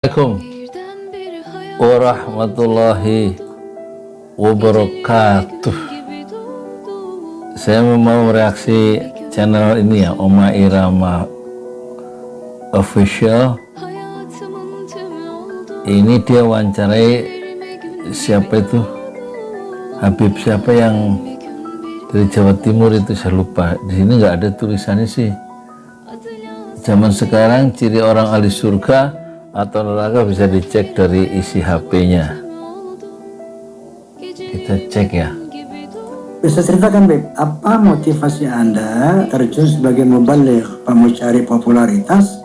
Assalamualaikum warahmatullahi wabarakatuh. Saya mau mereaksi channel ini ya, Oma Irama Official. Ini dia wawancarai siapa itu, Habib siapa yang dari Jawa Timur itu, saya lupa. Di sini nggak ada tulisannya sih. Zaman sekarang ciri orang ahli surga atau neraka bisa dicek dari isi HP-nya. Kita cek ya. Bisa ceritakan, Beb, apa motivasi Anda terjun sebagai mubaligh? Apa mau cari popularitas,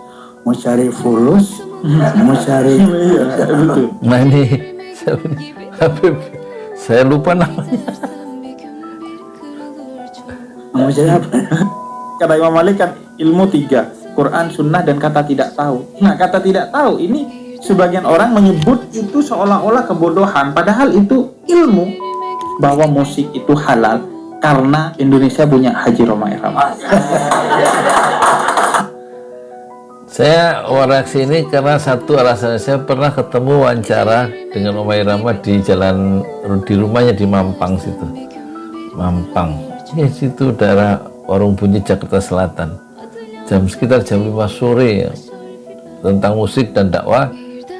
mau cari followers, mau cari... Nah ini Habib, saya lupa namanya. Mau cari apa? Kata Imam Malik kan ilmu 3, Quran, Sunnah, dan kata tidak tahu. Nah, kata tidak tahu ini sebagian orang menyebut itu seolah-olah kebodohan, padahal itu ilmu bahwa musik itu halal karena Indonesia punya Haji Roma Irama. Saya reaksi ini karena satu alasan, saya pernah ketemu wawancara dengan Oma Irama di jalan, di rumahnya di Mampang situ. Mampang, di situ daerah Warung Bunyi, Jakarta Selatan. Sekitar jam 5 sore ya, tentang musik dan dakwah,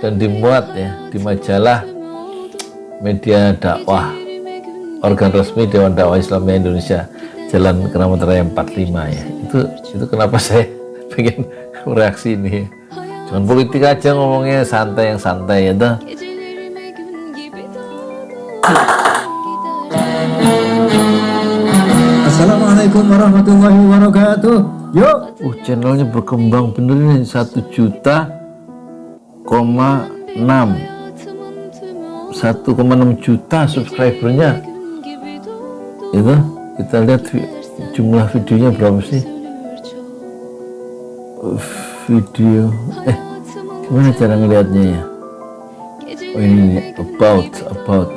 dan dimuat ya di majalah media dakwah, organ resmi Dewan Dakwah Islamiyah Indonesia, Jalan Keramat Raya 45 ya. Itu kenapa saya pengen reaksi ini. Jangan politik aja ngomongnya, santai, yang santai ya dah. Assalamualaikum warahmatullahi wabarakatuh. Yuk. Channelnya berkembang bener nih, 1,6 juta subscribernya. Itu kita lihat jumlah videonya berapa sih? Video gimana cara ngelihatnya ya? Oh ini about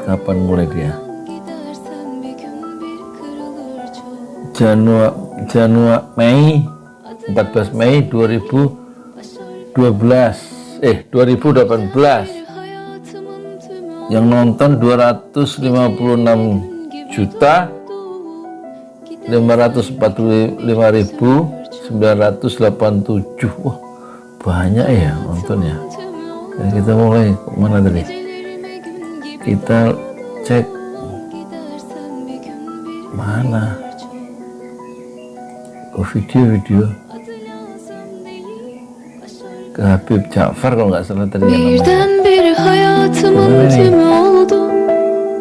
kapan mulai dia? Mei 14 Mei 2018. Yang nonton 259.545.987. Wah, banyak ya nontonnya. Dan kita mulai mana tadi? Kita cek mana? Video ke Habib Ja'far kalau nggak salah tadi ya namanya.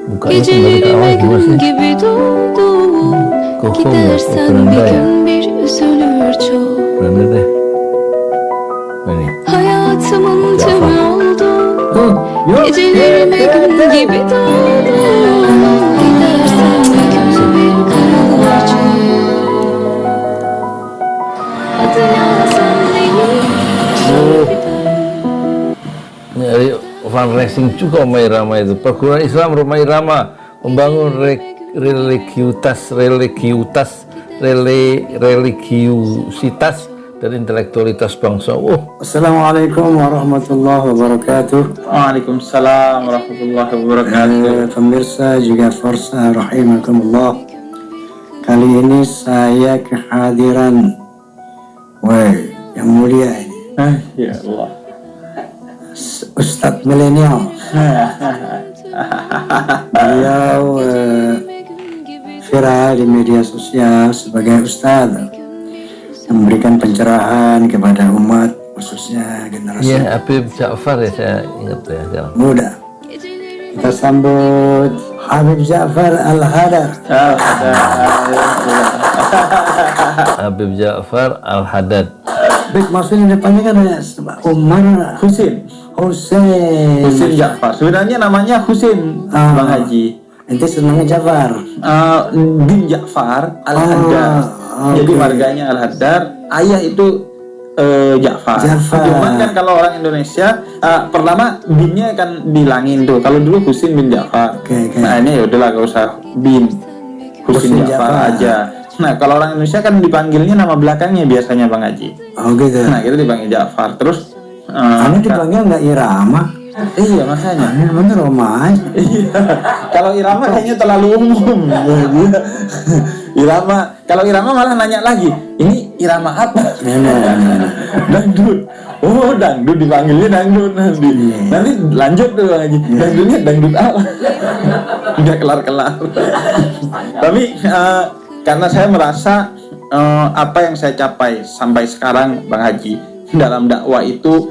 Bukanya kembali ke awal gimana sih? Koko ya, beranda ya? Beranda deh. Ini Ja'far. Yuk. Nyari fundraising juga Oma Irama itu. Perguruan Islam Roma Irama membangun religiusitas dan intelektualitas bangsa. Assalamualaikum warahmatullahi wabarakatuh. Waalaikumsalam warahmatullahi wabarakatuh. Pemirsa juga Forsa rahimakumullah. Kali ini saya kehadiran yang mulia ini, Ya Allah, Ustadz milenial. Beliau viral di media sosial sebagai ustadz, memberikan pencerahan kepada umat, khususnya generasi Habib Ja'far ya, saya ingat ya. muda. Kita sambut Habib Ja'far Al-Hadar. Habib Ja'far Al-Hadad. Baik, maksudnya depannya kan ada Umar Husin Ja'far. Sebenarnya namanya Husin, Bang Haji. Nanti senangnya Ja'far. Bin Ja'far Al-Haddar. Jadi marganya Al-Haddar. Ayah itu Ja'far. Cuman kan kalau orang Indonesia pertama binnya kan dilangin tuh. Kalau dulu Husin bin Ja'far. Nah ini ya udahlah, gak usah bin, Husin Ja'far aja. Nah kalau orang Indonesia kan dipanggilnya nama belakangnya biasanya Bang Haji. Oh gitu. Nah kita dipanggil Ja'far. Terus Anda dipanggil nggak Irama? Iya makanya. Namanya Romai. Iya. Kalau Irama kayaknya terlalu umum. Irama, kalau Irama malah nanya lagi, ini Irama apa? Dangdut. Oh, dangdut dipanggilnya dangdut nanti. Nanti lanjut tuh Bang Haji. Dangdutnya dangdut apa? Nggak kelar-kelar. Tapi karena saya merasa apa yang saya capai sampai sekarang Bang Haji dalam dakwah itu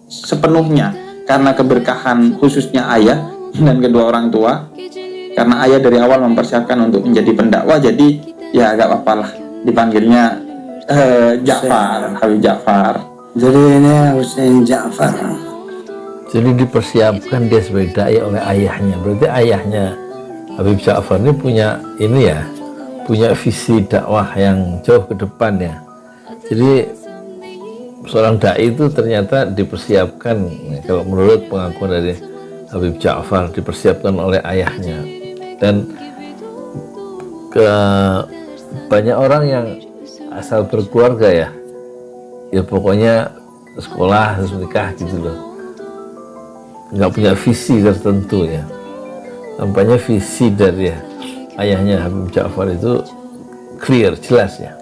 sepenuhnya karena keberkahan khususnya ayah dan kedua orang tua. Karena ayah dari awal mempersiapkan untuk menjadi pendakwah, jadi ya agak apa-apa lah dipanggilnya Ja'far, Habib Ja'far. Jadi ini Husain Ja'far. Jadi dipersiapkan dia sebagai dai oleh ayahnya. Berarti ayahnya Habib Ja'far ini punya visi dakwah yang jauh ke depan ya. Jadi seorang dai itu ternyata dipersiapkan, kalau menurut pengakuan dari Habib Ja'far, dipersiapkan oleh ayahnya. Dan banyak orang yang asal berkeluarga ya pokoknya sekolah terus nikah gitu loh, nggak punya visi tertentu ya. Tampaknya visi dari ayahnya Habib Ja'far itu clear, jelas ya.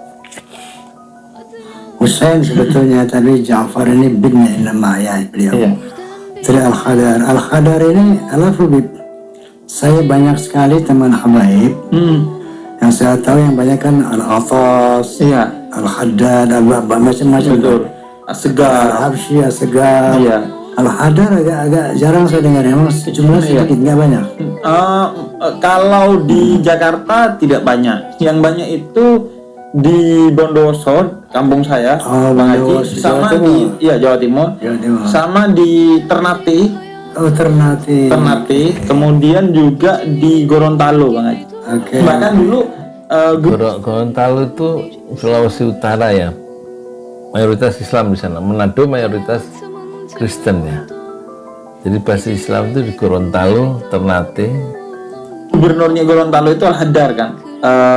Husain sebetulnya tadi Ja'far ini bin nama ayah beliau. Iya. Dari Al-Khadar. Al-Khadar ini Habib. Saya banyak sekali teman habaib yang saya tahu yang banyak kan Al-Atas, Iya. Al-Haddad, macam-macam. Betul. Asgar. Al-Habsyi, Asgar. Iya. Al-Hadar agak jarang saya dengar, emang jumlah sedikit, nggak banyak. Kalau di Jakarta tidak banyak. Yang banyak itu di Bondowoso, kampung saya, Bang Haji, Bondowoso, sama Jawa Timur. Jawa Timur. Jawa Timur. Sama di Ternate, kemudian juga di Gorontalo, Bang Haji. Oke. Bahkan dulu Gorontalo itu Sulawesi Utara ya, mayoritas Islam di sana. Manado mayoritas Kristen ya. Jadi basis Islam itu di Gorontalo, Ternate. Gubernurnya Gorontalo itu Al-Haddar kan,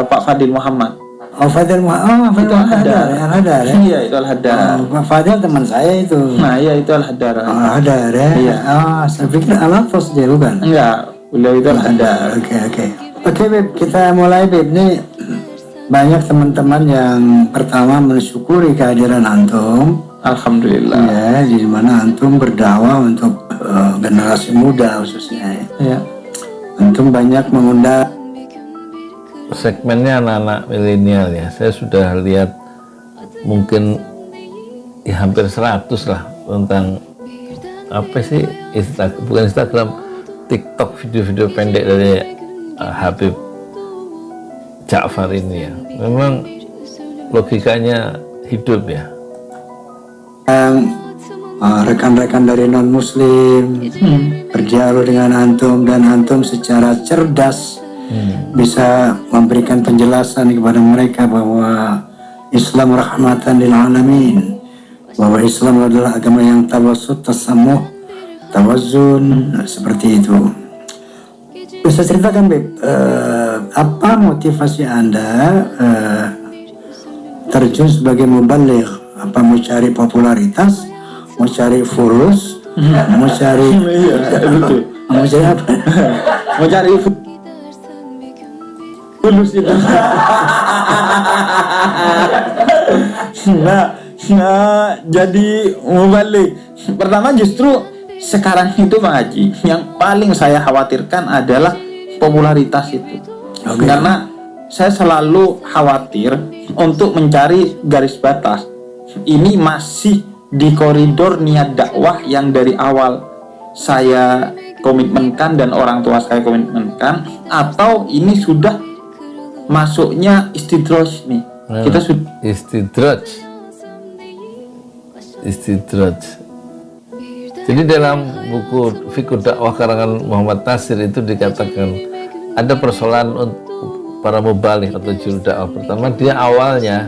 Pak Fadil Muhammad. Oh, Fadil Muhammad, Itu Al-Haddar. Al-Haddar ya. Iya, itu Al-Haddar. Pak Fadil teman saya itu. Nah, iya itu Al-Haddar. Al-Haddar ya. Iya. Saya pikir Al-Atas dia bukan. Enggak, beliau itu Al-Haddar. Oke, Beb, kita mulai, Beb. Ini banyak teman-teman yang pertama mensyukuri kehadiran antum. Alhamdulillah. Ya, di mana antum berdakwah untuk generasi muda khususnya. Ya. Antum banyak mengundang Segmennya anak-anak milenial ya. Saya sudah lihat mungkin ya hampir 100 lah tentang apa sih bukan Instagram, TikTok, video-video pendek dari Habib Ja'far ini ya. Memang logikanya hidup ya. Rekan-rekan dari non-muslim berdialog dengan antum, dan antum secara cerdas bisa memberikan penjelasan kepada mereka bahwa Islam rahmatan lil alamin, bahwa Islam adalah agama yang tawassut, tasamuh, tawazun, seperti itu. Bisa ceritakan, Beb, apa motivasi Anda terjun sebagai mubaligh? Apa mau cari popularitas, mau cari followers, mau cari mau cari apa? Mau cari fulus itu. Jadi mubalik. Pertama justru sekarang itu Bang Haji, yang paling saya khawatirkan adalah popularitas itu. Karena saya selalu khawatir untuk mencari garis batas. Ini masih di koridor niat dakwah yang dari awal saya komitmenkan dan orang tua saya komitmenkan, atau ini sudah masuknya istidraj nih. Kita sudah istidraj. Jadi dalam buku Fiqh Dakwah karangan Muhammad Nasir itu dikatakan ada persoalan untuk para mubaligh atau juru dakwah. Pertama, dia awalnya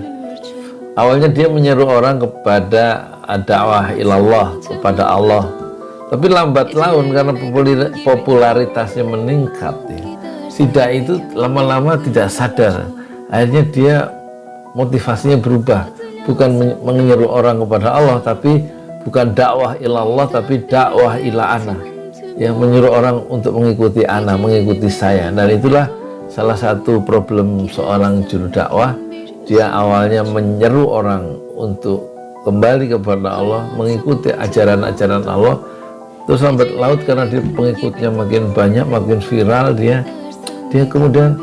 dia menyeru orang kepada dakwah ilallah, kepada Allah. Tapi lambat laun karena popularitasnya meningkat ya, si dai itu lama-lama tidak sadar, akhirnya dia motivasinya berubah, bukan menyeru orang kepada Allah, tapi bukan dakwah ilallah, tapi dakwah ila ana, yang menyuruh orang untuk mengikuti ana, mengikuti saya. Dan itulah salah satu problem seorang juru dakwah. Dia awalnya menyeru orang untuk kembali kepada Allah, mengikuti ajaran-ajaran Allah, terus lambat laut karena dia pengikutnya makin banyak, makin viral, dia kemudian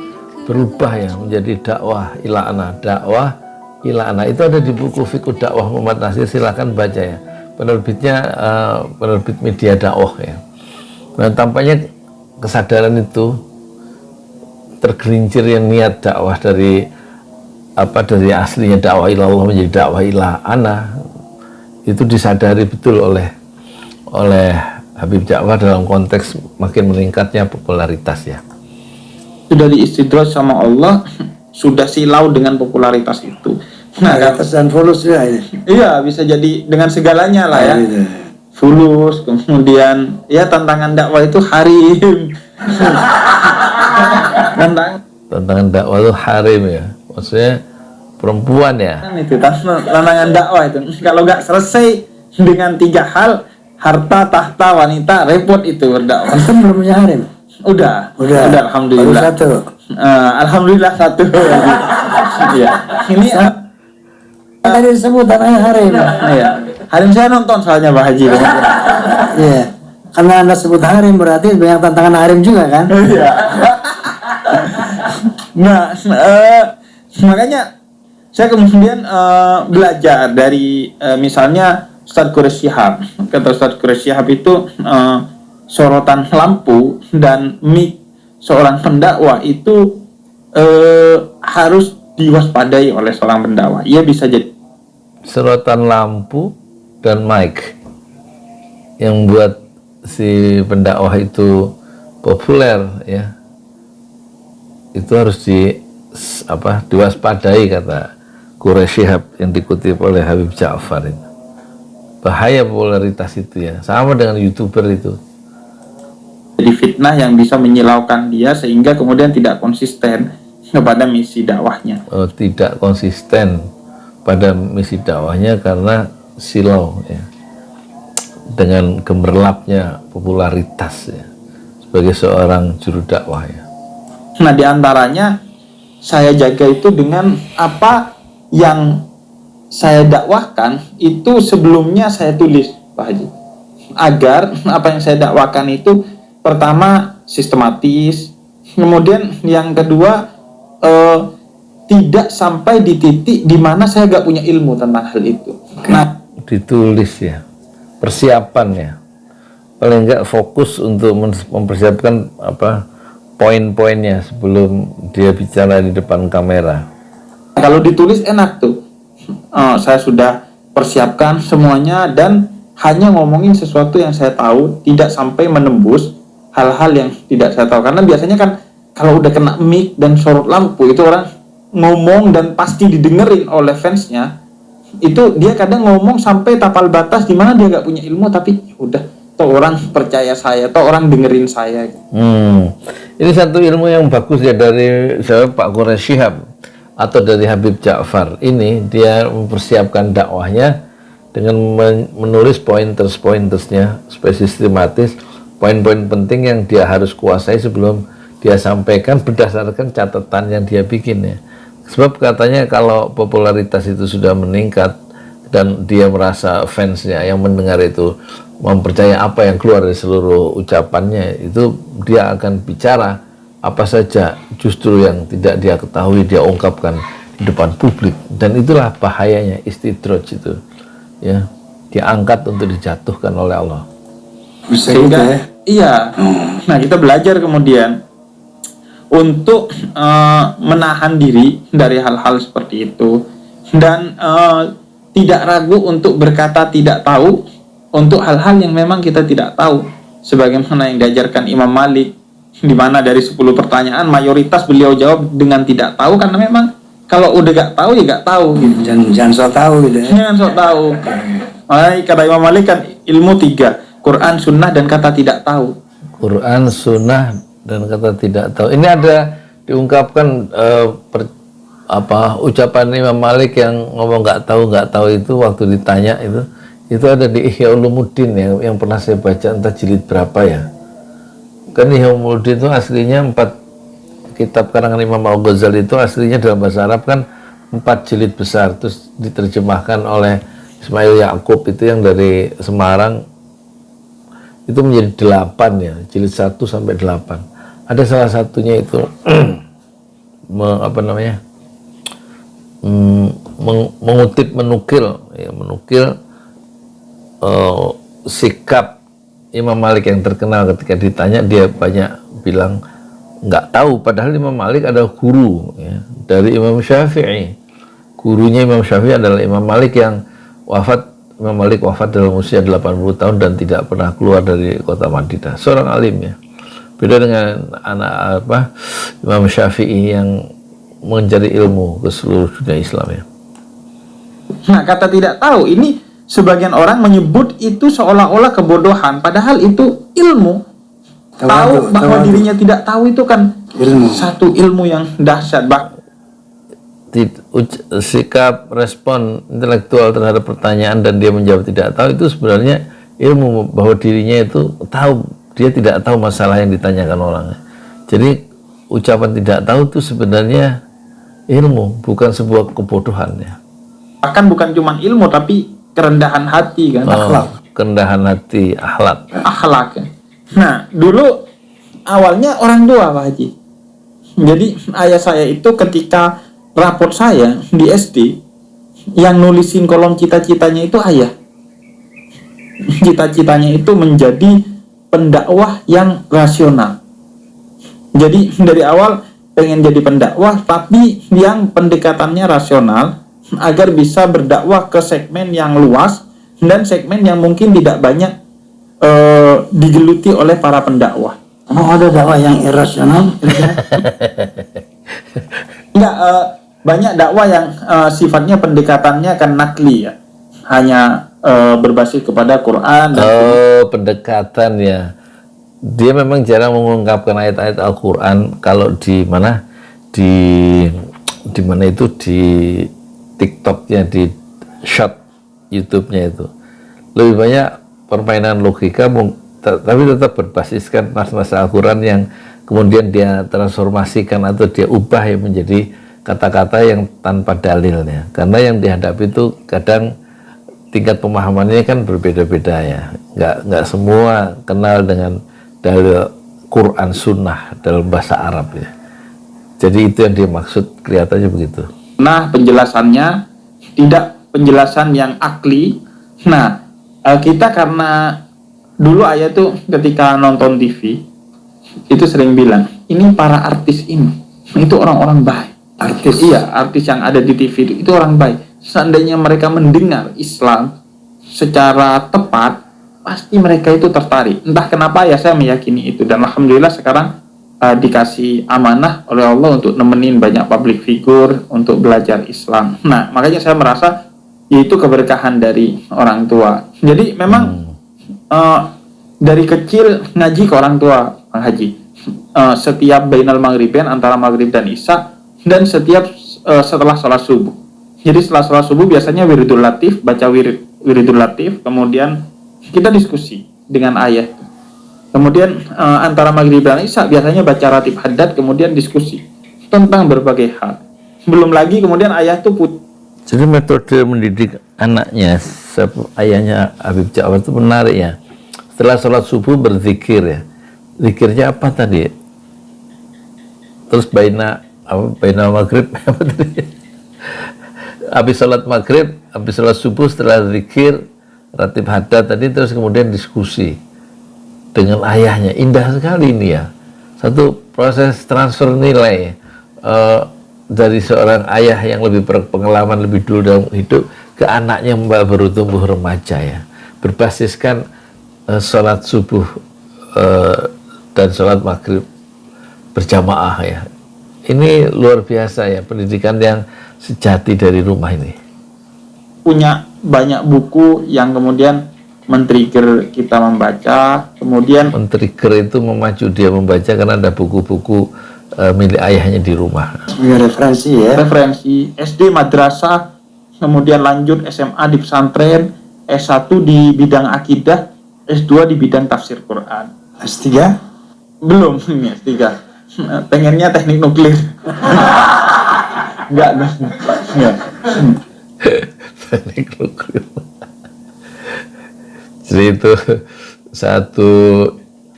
berubah ya menjadi dakwah ila ana, dakwah ila ana. Itu ada di buku Fiqh Dakwah Muhammad Nasir, silahkan baca ya, penerbitnya penerbit Media Dakwah ya. Nah, tampaknya kesadaran itu tergelincir yang niat dakwah dari aslinya dakwah ilallah menjadi dakwah ila ana, itu disadari betul oleh Habib Ja'far dalam konteks makin meningkatnya popularitas ya. Sudah diistidraj sama Allah, sudah silau dengan popularitas itu. Nah, atas dan fulus ya ini. Iya, bisa jadi dengan segalanya lah ya. Fulus, kemudian ya tantangan dakwah itu harim. Tantangan dakwah itu harim ya, maksudnya perempuan ya. Itu tantangan dakwah itu. Kalau nggak selesai dengan 3 hal, harta, tahta, wanita, repot itu berdakwah. Antum belum punya harim? Udah, alhamdulillah. Baru 1. Alhamdulillah 1. Iya. Ini tadi disebut tantangan harim. Iya. Harim saya nonton soalnya Pak Haji. Iya. Karena Anda sebut harim berarti banyak tantangan harim juga kan? Iya. Nah, makanya saya kemudian belajar dari misalnya Ustadz Quraish Shihab. Kata Ustadz Quraish Shihab itu sorotan lampu dan mic seorang pendakwah itu harus diwaspadai oleh seorang pendakwah. Ia bisa jadi sorotan lampu dan mic yang buat si pendakwah itu populer ya, itu harus diwaspadai, kata Quraish Shihab yang dikutip oleh Habib Ja'far. Itu bahaya popularitas itu ya, sama dengan YouTuber itu. Jadi fitnah yang bisa menyilaukan dia sehingga kemudian tidak konsisten kepada misi dakwahnya. Oh, tidak konsisten pada misi dakwahnya karena silau ya, dengan gemerlapnya popularitas ya, sebagai seorang juru dakwah ya. Nah, diantaranya saya jaga itu dengan apa yang saya dakwahkan itu sebelumnya saya tulis, Pak Haji, agar apa yang saya dakwahkan itu pertama sistematis, kemudian yang kedua tidak sampai di titik di mana saya gak punya ilmu tentang hal itu. Nah, ditulis ya, persiapan ya, paling enggak fokus untuk mempersiapkan poin-poinnya sebelum dia bicara di depan kamera. Kalau ditulis enak tuh, saya sudah persiapkan semuanya dan hanya ngomongin sesuatu yang saya tahu, tidak sampai menembus hal-hal yang tidak saya tahu. Karena biasanya kan kalau udah kena mic dan sorot lampu itu orang ngomong dan pasti didengerin oleh fansnya. Itu dia kadang ngomong sampai tapal batas di mana dia gak punya ilmu, tapi udah toh orang percaya saya, toh orang dengerin saya. Ini satu ilmu yang bagus ya dari Pak Quraish Shihab atau dari Habib Ja'far. Ini dia mempersiapkan dakwahnya dengan menulis pointers-pointersnya sistematis, poin-poin penting yang dia harus kuasai sebelum dia sampaikan berdasarkan catatan yang dia bikin ya. Sebab katanya kalau popularitas itu sudah meningkat dan dia merasa fansnya yang mendengar itu mempercaya apa yang keluar dari seluruh ucapannya, itu dia akan bicara apa saja justru yang tidak dia ketahui dia ungkapkan di depan publik. Dan itulah bahayanya istidraj itu ya, diangkat untuk dijatuhkan oleh Allah. Sehingga iya. Nah, kita belajar kemudian untuk menahan diri dari hal-hal seperti itu dan tidak ragu untuk berkata tidak tahu untuk hal-hal yang memang kita tidak tahu, sebagaimana yang diajarkan Imam Malik, di mana dari 10 pertanyaan mayoritas beliau jawab dengan tidak tahu, karena memang kalau udah gak tahu ya gak tahu gitu. Jangan sok tahu gitu ya. Jangan sok tahu. Makanya kata Imam Malik kan ilmu 3, Quran, Sunnah, dan kata tidak tahu. Quran, Sunnah, dan kata tidak tahu. Ini ada diungkapkan ucapan Imam Malik yang ngomong nggak tahu itu waktu ditanya itu ada di Ihya Ulumuddin yang pernah saya baca, entah jilid berapa ya. Kan Ihya Ulumuddin itu aslinya 4 kitab karangan Imam Al-Ghazali, itu aslinya dalam bahasa Arab kan 4 jilid besar, terus diterjemahkan oleh Ismail Yaqub itu yang dari Semarang, itu menjadi 8 ya, jilid 1 sampai 8. Ada salah satunya itu menukil sikap Imam Malik yang terkenal. Ketika ditanya dia banyak bilang nggak tahu, padahal Imam Malik adalah guru ya, dari Imam Syafi'i. Gurunya Imam Syafi'i adalah Imam Malik yang Imam Malik wafat dalam usia 80 tahun dan tidak pernah keluar dari kota Madinah. Seorang alim ya. Beda dengan Imam Syafi'i yang mencari ilmu ke seluruh dunia Islam ya. Nah, kata tidak tahu ini sebagian orang menyebut itu seolah-olah kebodohan, padahal itu ilmu. Tahu bahwa dirinya tidak tahu itu kan satu ilmu yang dahsyat. Sikap respon intelektual terhadap pertanyaan dan dia menjawab tidak tahu itu sebenarnya ilmu, bahwa dirinya itu tahu, dia tidak tahu masalah yang ditanyakan orang. Jadi ucapan tidak tahu itu sebenarnya ilmu, bukan sebuah kebodohan ya. Bahkan bukan cuma ilmu tapi kerendahan hati kan. Kerendahan hati, akhlak. Nah, dulu awalnya orang tua Pak Haji. Jadi ayah saya itu ketika raport saya di SD, yang nulisin kolom cita-citanya itu ayah. Cita-citanya itu menjadi pendakwah yang rasional. Jadi dari awal pengen jadi pendakwah, tapi yang pendekatannya rasional agar bisa berdakwah ke segmen yang luas dan segmen yang mungkin tidak banyak digeluti oleh para pendakwah. Ada dakwah yang irasional? Enggak, banyak dakwah yang sifatnya pendekatannya kan nakli ya, hanya berbasis kepada Quran. Pendekatan ya. Dia memang jarang mengungkapkan ayat-ayat Al-Quran. Kalau di mana itu di TikToknya, di short YouTube-nya itu lebih banyak permainan logika, tapi tetap berbasiskan nas-nas Al-Quran yang kemudian dia transformasikan atau dia ubah ya menjadi kata-kata yang tanpa dalilnya. Karena yang dihadapi itu kadang tingkat pemahamannya kan berbeda-beda ya. Nggak semua kenal dengan dalil Quran Sunnah dalam bahasa Arab ya. Jadi itu yang dia maksud, kelihatannya begitu. Nah, penjelasannya tidak penjelasan yang akli. Nah, kita karena dulu ayah tuh ketika nonton TV itu sering bilang, ini para artis ini itu orang-orang baik. Artis yang ada di TV itu orang baik. Seandainya mereka mendengar Islam secara tepat, pasti mereka itu tertarik. Entah kenapa ya saya meyakini itu, dan alhamdulillah sekarang dikasih amanah oleh Allah untuk nemenin banyak public figure untuk belajar Islam. Nah, makanya saya merasa itu keberkahan dari orang tua. Jadi memang dari kecil ngaji ke orang tua, Bang Haji. Setiap bainal maghribain, antara maghrib dan isya, dan setiap setelah sholat subuh. Jadi setelah sholat subuh biasanya wiridul latif, baca wiridul latif, kemudian kita diskusi dengan ayah. Kemudian antara maghrib dan isya biasanya baca ratib haddad, kemudian diskusi tentang berbagai hal. Belum lagi kemudian ayah tuh Jadi metode mendidik anaknya, ayahnya Habib Ja'far itu menarik ya. Setelah sholat subuh berzikir ya. Zikirnya apa tadi? Terus baina maghrib apa tadi? Habis sholat maghrib, habis sholat subuh, setelah zikir ratib haddad tadi, terus kemudian diskusi dengan ayahnya. Indah sekali ini ya, satu proses transfer nilai dari seorang ayah yang lebih berpengalaman lebih dulu dalam hidup ke anaknya baru tumbuh remaja ya, berbasiskan sholat subuh dan sholat maghrib berjamaah ya. Ini luar biasa ya, pendidikan yang sejati dari rumah ini. Punya banyak buku yang kemudian men-trigger kita membaca, kemudian men-trigger itu memacu dia membaca karena ada buku-buku milik ayahnya di rumah. Sebagai referensi ya. Referensi SD, madrasah, kemudian lanjut SMA di pesantren, S1 di bidang akidah, S2 di bidang tafsir Quran. S3? Belum, ini S3. Pengennya teknik nuklir. Enggak. Teknik nuklir. Jadi itu satu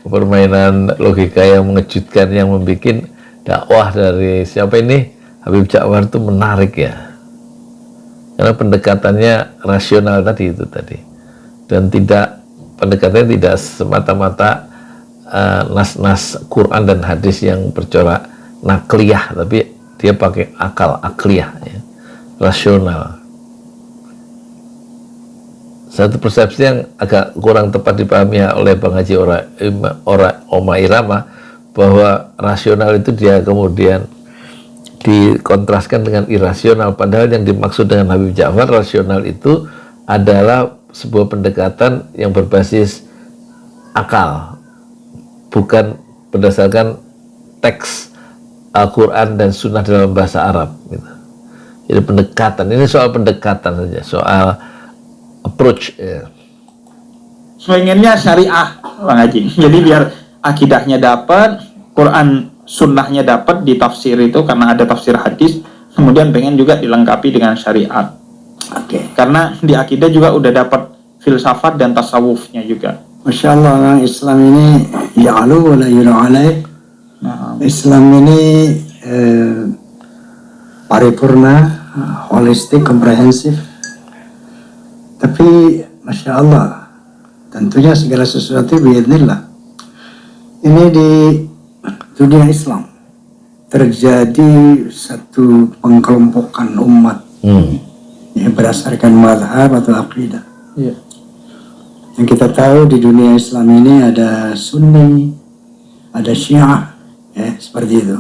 permainan logika yang mengejutkan, yang membuat dakwah dari siapa ini, Habib Ja'far, itu menarik ya, karena pendekatannya rasional tadi, dan pendekatannya tidak semata-mata nas-nas Quran dan hadis yang bercorak nakliyah, tapi dia pakai akal, akliyah ya, rasional. Satu persepsi yang agak kurang tepat dipahami oleh Bang Haji Oma Irama, bahwa rasional itu dia kemudian dikontraskan dengan irasional, padahal yang dimaksud dengan Habib Ja'far rasional itu adalah sebuah pendekatan yang berbasis akal, bukan berdasarkan teks Al-Quran dan Sunnah dalam bahasa Arab gitu. Jadi pendekatan, ini soal pendekatan saja, soal approach ya. Pengennya syariah, Bang Haji. Jadi biar akidahnya dapat, Quran sunnahnya dapat di tafsir itu, karena ada tafsir hadis, kemudian pengen juga dilengkapi dengan syariat. Oke. Karena di akidah juga udah dapat filsafat dan tasawufnya juga. Masya Allah, Islam ini ya'lu wa la yuru alaih. Islam ini paripurna, holistik, komprehensif. Tapi Masya Allah, tentunya segala sesuatu biidznillah. Ini di dunia Islam terjadi satu pengkelompokan umat yang berdasarkan mazhab atau akidah. Yang kita tahu di dunia Islam ini ada Sunni, ada Syiah, ya seperti itu.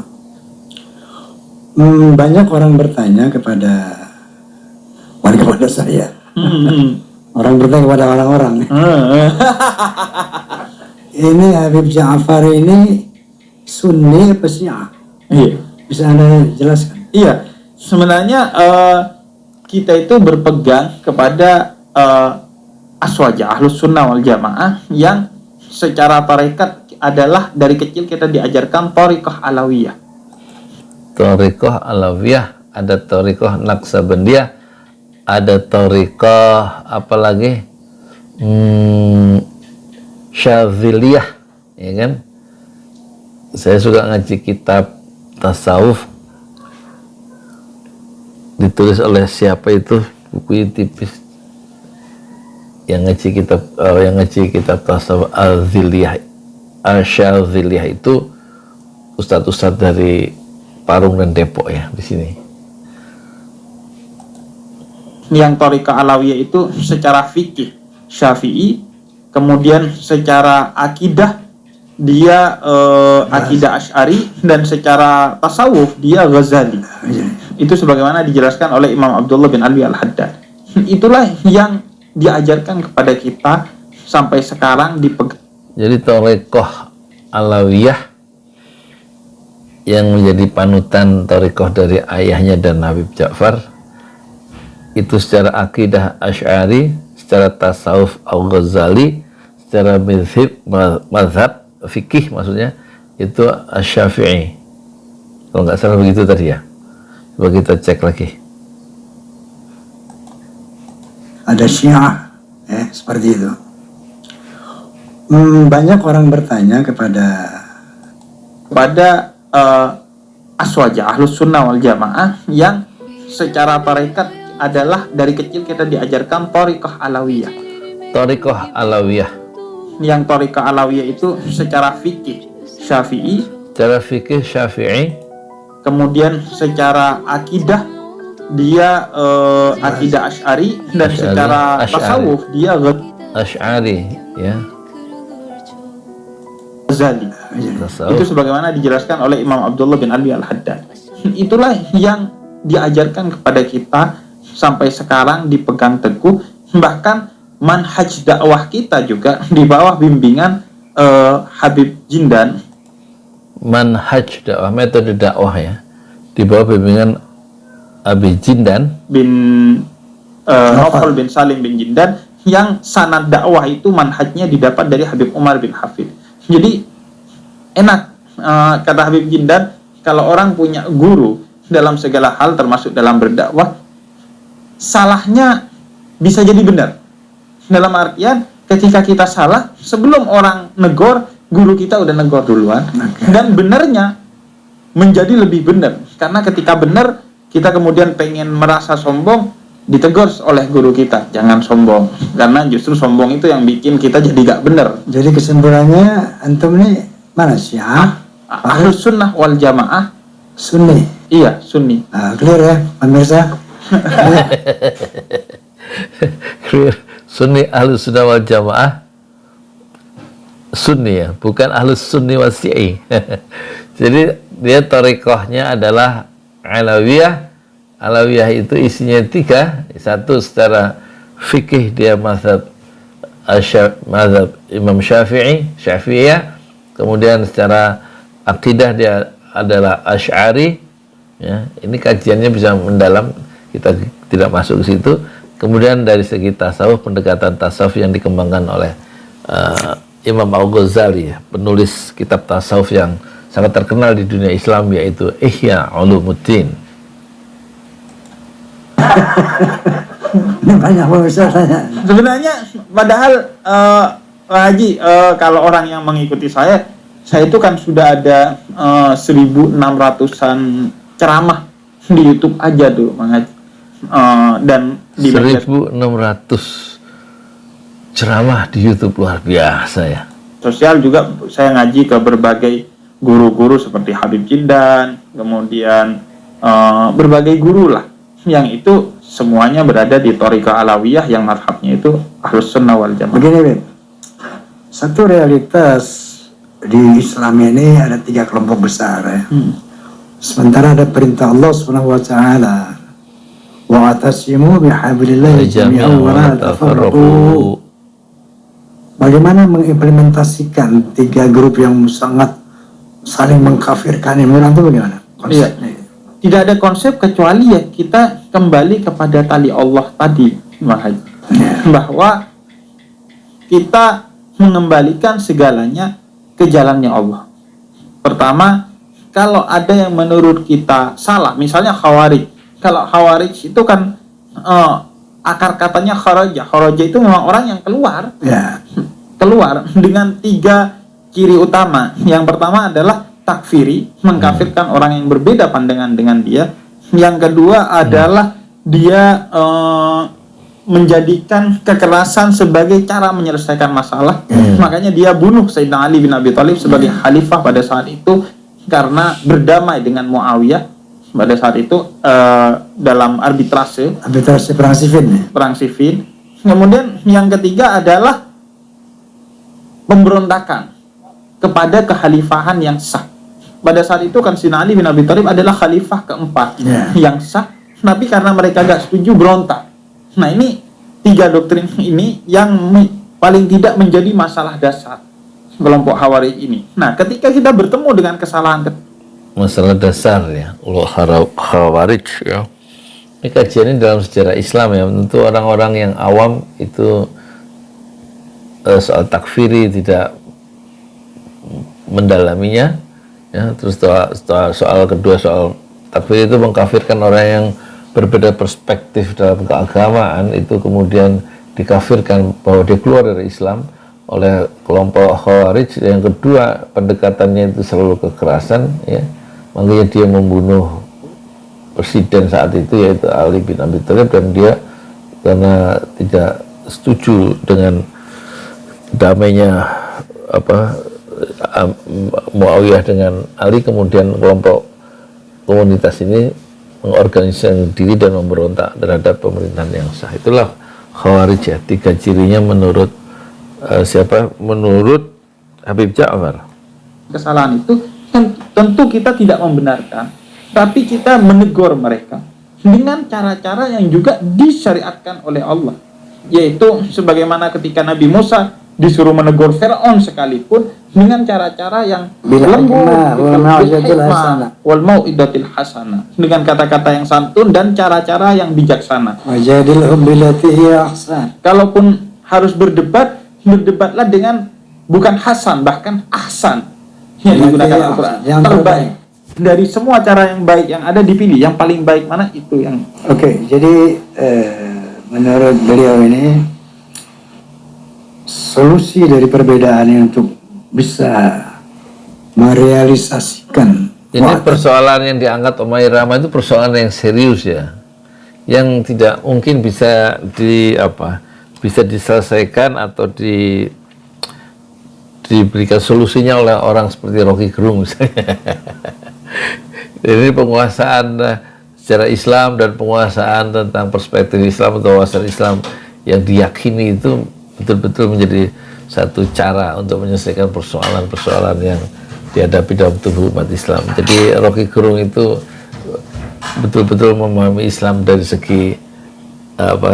Banyak orang bertanya kepada saya. Orang bertanya kepada orang-orang. Ini Habib Ja'far ini Sunni apa Syiah? Iya. Bisa Anda jelaskan? Iya. Sebenarnya kita itu berpegang kepada aswaja, Ahlus Sunnah wal Jamaah, yang secara tarekat adalah dari kecil kita diajarkan thariqah alawiyah. Thariqah alawiyah, ada thariqah Naqsabandiyah, ada thariqah apa lagi, Syadziliyah, ya kan? Saya suka ngaji kitab tasawuf, ditulis oleh siapa itu, buku tipis, yang ngaji kitab tasawuf Al-Ziliyah, Al-Syadziliyah itu ustadz-ustadz dari Parung dan Depok ya di sini. Yang thariqah alawiyah itu secara fikih Syafi'i, kemudian secara akidah dia akidah Asy'ari, dan secara tasawuf dia Ghazali. Itu sebagaimana dijelaskan oleh Imam Abdullah bin Alwi Al-Haddad. Itulah yang diajarkan kepada kita sampai sekarang dipegang. Jadi thariqah alawiyah yang menjadi panutan thariqah dari ayahnya dan Habib Ja'far itu secara akidah Asy'ari, secara tasawuf Al-Ghazali, secara mazhab fikih maksudnya itu Asy-Syafi'i. Kalau nggak salah begitu tadi ya. Coba kita cek lagi. Ada Syiah, seperti itu. Banyak orang bertanya kepada aswaja, Ahlus Sunnah wal Jamaah, yang secara tarekat adalah dari kecil kita diajarkan thariqah alawiyah. Thariqah alawiyah. Yang thariqah alawiyah itu secara fikih Syafi'i, Secara fikih Syafi'i, kemudian secara akidah dia akidah Asy'ari, dan secara tasawuf dia Asy'ari ya. Ghazali. Itu sebagaimana dijelaskan oleh Imam Abdullah bin Alwi Al-Haddad. Itulah yang diajarkan kepada kita sampai sekarang dipegang teguh, bahkan manhaj dakwah kita juga di bawah bimbingan Habib Jindan manhaj dakwah, metode dakwah ya, di bawah bimbingan Abi Jindan bin Naufal bin Salim bin Jindan, yang sanad dakwah itu manhajnya didapat dari Habib Umar bin Hafid. Jadi enak, kata Habib Jindan, kalau orang punya guru dalam segala hal termasuk dalam berdakwah, salahnya bisa jadi benar. Dalam artian ketika kita salah, sebelum orang negor, guru kita udah negor duluan. Dan benarnya menjadi lebih benar, karena ketika benar kita kemudian pengen merasa sombong, ditegur oleh guru kita, jangan sombong, karena justru sombong itu yang bikin kita jadi gak benar. Jadi kesimpulannya antum ini mana Syiah? Ahlus sunnah wal jamaah. Sunni. Iya, sunni. Clear ya pemirsa. Sunni, Ahlus Sunnah wal Jamaah Sunni ya, bukan Ahlus Sunni wal Syi'i. Jadi dia thariqahnya adalah Alawiyah. Alawiyah itu isinya 3. Satu, secara fikih dia mazhab Imam Syafi'iyah. Kemudian secara akidah dia adalah Asy'ari ya. Ini kajiannya bisa mendalam, kita tidak masuk ke situ. Kemudian dari segi tasawuf, pendekatan tasawuf yang dikembangkan oleh Imam Al-Ghazali ya, penulis kitab tasawuf yang sangat terkenal di dunia Islam, yaitu Ihya Ulumuddin. Ini banyak pemirsa saya. Sebenarnya padahal Haji, kalau orang yang mengikuti saya itu kan sudah ada 1.600-an ceramah di YouTube aja tuh, Mang Haji. Dan di 1.600 ceramah di YouTube, luar biasa ya. Sosial juga saya ngaji ke berbagai guru-guru seperti Habib Jindan, kemudian berbagai guru lah, yang itu semuanya berada di Thariqah Alawiyah yang mazhabnya itu Ahlus Sunnah wal Jamaah. Begini Beb, satu realitas di Islam ini ada 3 kelompok besar ya. Sementara ada perintah Allah Subhanahu wa taala, wa'tasimu bihablillahi jami'an wa la tafarraqu. Bagaimana mengimplementasikan 3 grup yang sangat saling mengkafirkan ini, menurut bagaimana konsepnya? Iya. Tidak ada konsep kecuali ya kita kembali kepada tali Allah tadi, bahwa kita mengembalikan segalanya ke jalannya Allah. Pertama, kalau ada yang menurut kita salah, misalnya Khawarij. Kalau Khawarij itu kan akar katanya kharaja. Kharaja itu memang orang yang keluar. Ya. Keluar dengan 3 ciri utama. Yang pertama adalah takfiri, mengkafirkan orang yang berbeda pandangan dengan dia. Yang kedua adalah dia menjadikan kekerasan sebagai cara menyelesaikan masalah. Makanya dia bunuh Sayyidina Ali bin Abi Thalib sebagai khalifah pada saat itu, karena berdamai dengan Muawiyah pada saat itu dalam arbitrase perang Siffin. Perang Siffin. Kemudian yang ketiga adalah pemberontakan kepada kekhalifahan yang sah. Pada saat itu kan Sayyidina Ali bin Abi Thalib adalah khalifah keempat yang sah, tapi karena mereka gak setuju berontak. Nah, ini 3 doktrin ini yang paling tidak menjadi masalah dasar kelompok Khawarij ini. Nah, ketika kita bertemu dengan kesalahan masalah dasar ya, Khawarij ya. Ini kajiannya dalam sejarah Islam ya. Tentu orang-orang yang awam itu soal takfiri tidak mendalaminya ya. Terus soal kedua, soal takfir itu mengkafirkan orang yang berbeda perspektif dalam keagamaan, itu kemudian dikafirkan bahwa dia keluar dari Islam oleh kelompok Khawarij. Yang kedua, pendekatannya itu selalu kekerasan ya. Makanya dia membunuh presiden saat itu, yaitu Ali bin Abi Thalib, dan dia karena tidak setuju dengan damainya Muawiyah dengan Ali, kemudian kelompok komunitas ini mengorganisasi diri dan memberontak terhadap pemerintahan yang sah. Itulah Khawarij ya. 3 cirinya menurut siapa? Menurut Habib Ja'far. Kesalahan itu tentu kita tidak membenarkan, tapi kita menegur mereka dengan cara-cara yang juga disyariatkan oleh Allah, yaitu sebagaimana ketika Nabi Musa disuruh menegur Fir'aun sekalipun dengan cara-cara yang Bil lembut, hikmah, gitu. wal Bil mau'izatil hikmah, hasanah. wal mau'izatil hasanah, dengan kata-kata yang santun dan cara-cara yang bijaksana. Wajadilhum billati hiya ahsan. Kalaupun harus berdebat, berdebatlah dengan bukan hasan, bahkan ahsan yang Billati digunakan hiya Al-Quran. ahsan, yang Terbaik dari semua cara yang baik yang ada, dipilih yang paling baik mana, itu yang Oke, jadi menurut beliau ini solusi dari perbedaan ini untuk bisa merealisasikan Ini persoalan yang diangkat Omai Rama itu persoalan yang serius ya, yang tidak mungkin bisa bisa diselesaikan atau diberikan solusinya oleh orang seperti Rocky Gerung misalnya. Ini penguasaan secara Islam dan penguasaan tentang perspektif Islam atau wawasan Islam yang diyakini itu betul-betul menjadi satu cara untuk menyelesaikan persoalan-persoalan yang dihadapi dalam tubuh umat Islam. Jadi Rocky Gerung itu betul-betul memahami Islam dari segi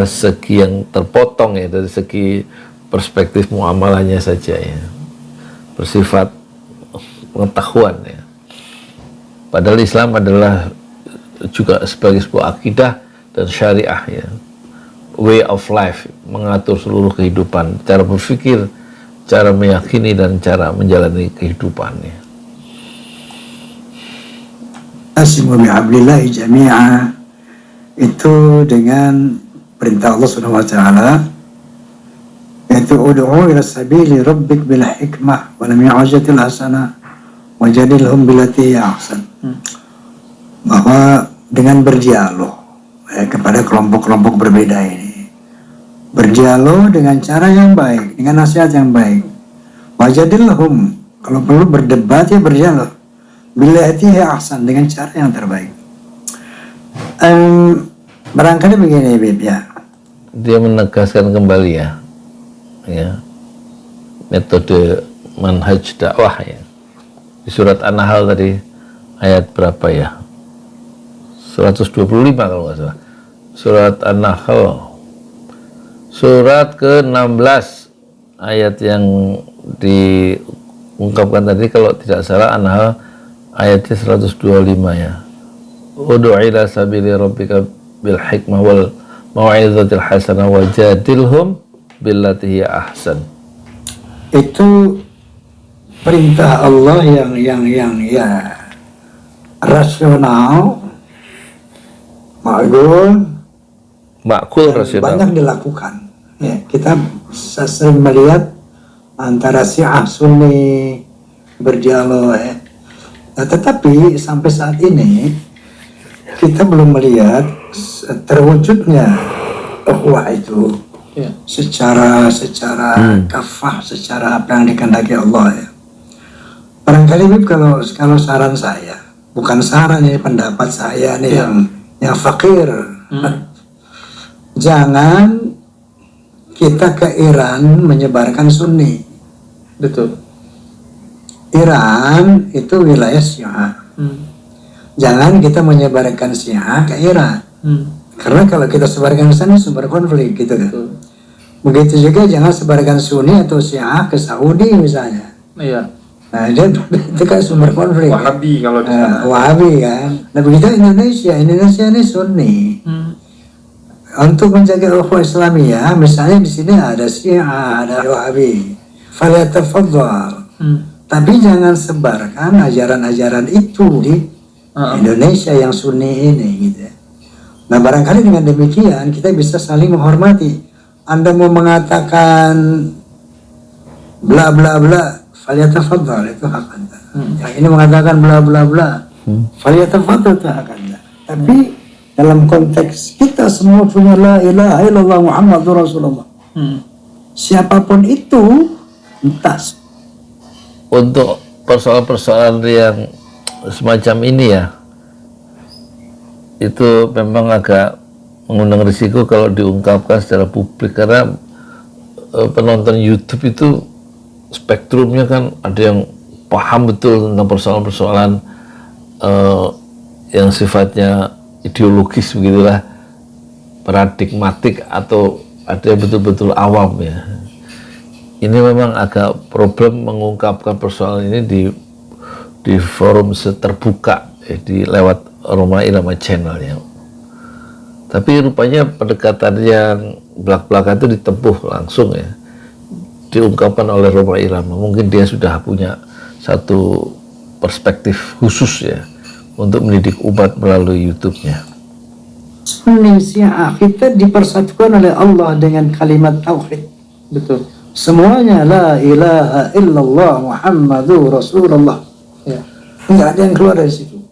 segi yang terpotong ya, dari segi perspektif muamalahnya saja ya, bersifat pengetahuan ya. Padahal Islam adalah juga sebagai sebuah akidah dan syariah ya, way of life, mengatur seluruh kehidupan, cara berpikir, cara meyakini dan cara menjalani kehidupannya. Asimu bihablillahi jami'a, itu dengan perintah Allah Subhanahu wa taala, yaitu ud'u ila sabili rabbik bil hikmah wa lam yu'jatil hasanah wajadilhum billati hiya ahsan. Bahwa dengan berdialog kepada kelompok-kelompok berbeda ini, berdialog dengan cara yang baik, dengan nasihat yang baik. Wajadilhum, kalau perlu berdebat ya berdialog, billati hiya ahsan, dengan cara yang terbaik. Barangkali begini Bib ya, Dia menegaskan kembali ya metode manhaj dakwah ya. Di surat An-Nahl tadi ayat berapa ya? 125 kalau nggak salah. Surat An-Nahl surat ke-16 ayat yang diungkapkan tadi, kalau tidak salah An-Nahl ayatnya 125 ya. Ud'u ila sabili rabbika bil hikmah wal mau'izatil hasanah wajadilhum billati hiya ahsan. itu perintah Allah yang ya rasional, Makul rasional. banyak dilakukan. Ya, kita sering melihat antara Syiah Sunni berdialog ya. Nah, tetapi sampai saat ini kita belum melihat terwujudnya ukhuwah itu ya. secara kafah, secara apa yang dikehendaki Allah ya. Barangkali Bib, kalau saran saya, bukan saran, ini pendapat saya nih yang fakir. Jangan kita ke Iran menyebarkan Sunni. Betul. Iran itu wilayah Syiah. Jangan kita menyebarkan Syiah ke Iran. Karena kalau kita sebarkan ke sana sumber konflik gitu kan. Begitu juga jangan sebarkan Sunni atau Syiah ke Saudi misalnya. Iya. Nah, itu kan sumber konflik. Wahabi kalau di sana. Wahabi kan. Nah, begitu Indonesia ini Sunni. Untuk menjaga ukhuwah Islamiyah, misalnya di sini ada Syiah, ada Wahabi. Falyatafadhal. Tapi jangan sebarkan ajaran-ajaran itu di Indonesia yang Sunni ini gitu ya. Nah, barangkali dengan demikian kita bisa saling menghormati. Anda mau mengatakan bla bla bla, falyatafadhal, itu hak Anda. Yang ini mengatakan bla bla bla, falyatafadhal, itu hak Anda. Tapi dalam konteks kita semua punya la ilaha illallah Muhammadur Rasulullah. Siapapun itu, entah. Untuk persoalan-persoalan yang semacam ini ya, itu memang agak mengundang risiko kalau diungkapkan secara publik, karena penonton YouTube itu spektrumnya kan ada yang paham betul tentang persoalan-persoalan yang sifatnya ideologis begitulah, paradigmatik, atau ada yang betul-betul awam ya, ini memang agak problem mengungkapkan persoalan ini di forum terbuka di lewat Rhoma Irama Channel ya. Tapi rupanya pendekatan yang belak-belakan itu ditempuh langsung ya, diungkapkan oleh Rhoma Irama. Mungkin dia sudah punya satu perspektif khusus ya untuk mendidik umat melalui YouTube-nya. Indonesia kita dipersatukan oleh Allah dengan kalimat tauhid. Betul. Semuanya la ilaha illallah Muhammadur Rasulullah. Ya. Enggak ada yang keluar dari situ.